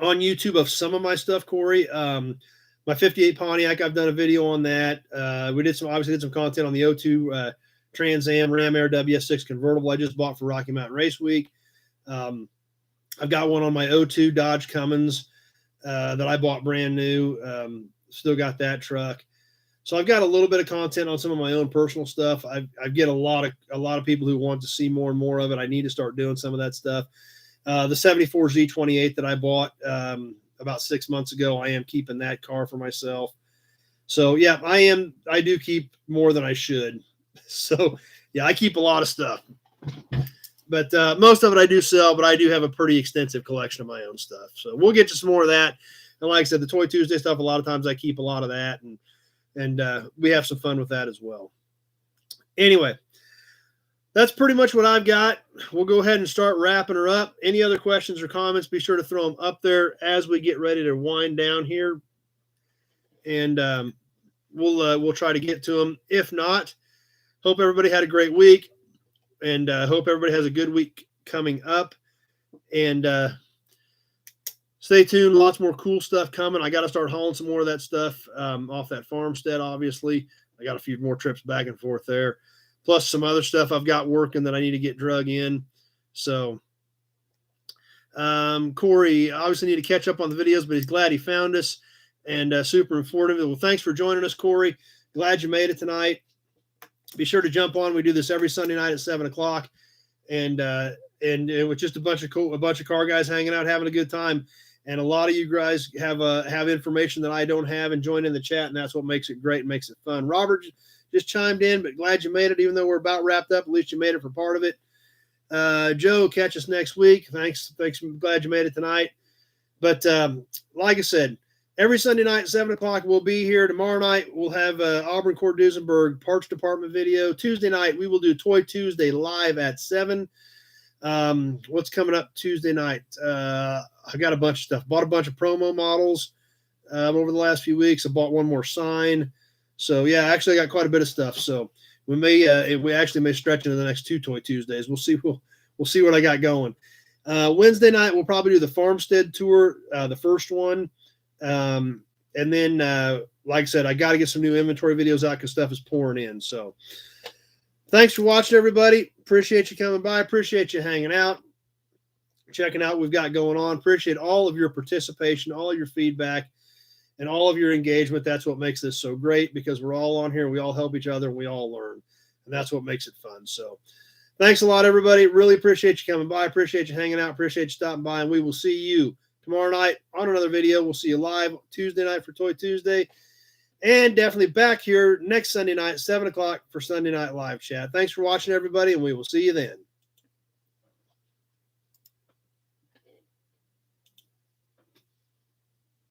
on YouTube of some of my stuff, Corey. My 58 Pontiac, I've done a video on that. We obviously did some content on the O2 Trans Am Ram Air WS6 convertible I just bought for Rocky Mountain Race Week. I've got one on my O2 Dodge Cummins that I bought brand new. Still got that truck. So I've got a little bit of content on some of my own personal stuff. I get a lot of people who want to see more and more of it. I need to start doing some of that stuff. The 74 Z28 that I bought about 6 months ago, I am keeping that car for myself. So yeah, I do keep more than I should. So yeah, I keep a lot of stuff, but most of it I do sell, but I do have a pretty extensive collection of my own stuff. So we'll get to some more of that. And like I said, the Toy Tuesday stuff, a lot of times I keep a lot of that, and we have some fun with that as well. Anyway, that's pretty much what I've got. We'll go ahead and start wrapping her up. Any other questions or comments, be sure to throw them up there as we get ready to wind down here. And we'll try to get to them. If not, hope everybody had a great week, and hope everybody has a good week coming up. And stay tuned. Lots more cool stuff coming. I got to start hauling some more of that stuff off that farmstead, obviously. I got a few more trips back and forth there, plus some other stuff I've got working that I need to get drug in. So Corey obviously need to catch up on the videos, but he's glad he found us, and super informative. Well, thanks for joining us, Corey. Glad you made it tonight. Be sure to jump on. We do this every Sunday night at 7 o'clock, and it was just a bunch of car guys hanging out, having a good time. And a lot of you guys have information that I don't have, and join in the chat, and that's what makes it great and makes it fun. Robert just chimed in, but glad you made it, even though we're about wrapped up. At least you made it for part of it. Joe, catch us next week. Thanks. I'm glad you made it tonight. But like I said, every Sunday night at 7 o'clock, we'll be here. Tomorrow night, we'll have Auburn Court Duesenberg Parts Department video. Tuesday night, we will do Toy Tuesday live at 7. What's coming up Tuesday night? I got a bunch of stuff. Bought a bunch of promo models over the last few weeks. I bought one more sign. So yeah, actually I got quite a bit of stuff. So we actually may stretch into the next 2 Toy Tuesdays. We'll see. We'll see what I got going. Wednesday night we'll probably do the Farmstead tour, the first one, and then like I said, I got to get some new inventory videos out because stuff is pouring in. So thanks for watching, everybody. Appreciate you coming by. Appreciate you hanging out, checking out what we've got going on. Appreciate all of your participation, all of your feedback, and all of your engagement. That's what makes this so great, because we're all on here. We all help each other, and we all learn. And that's what makes it fun. So thanks a lot, everybody. Really appreciate you coming by. Appreciate you hanging out. Appreciate you stopping by. And we will see you tomorrow night on another video. We'll see you live Tuesday night for Toy Tuesday. And definitely back here next Sunday night, 7 o'clock for Sunday Night Live Chat. Thanks for watching, everybody, and we will see you then.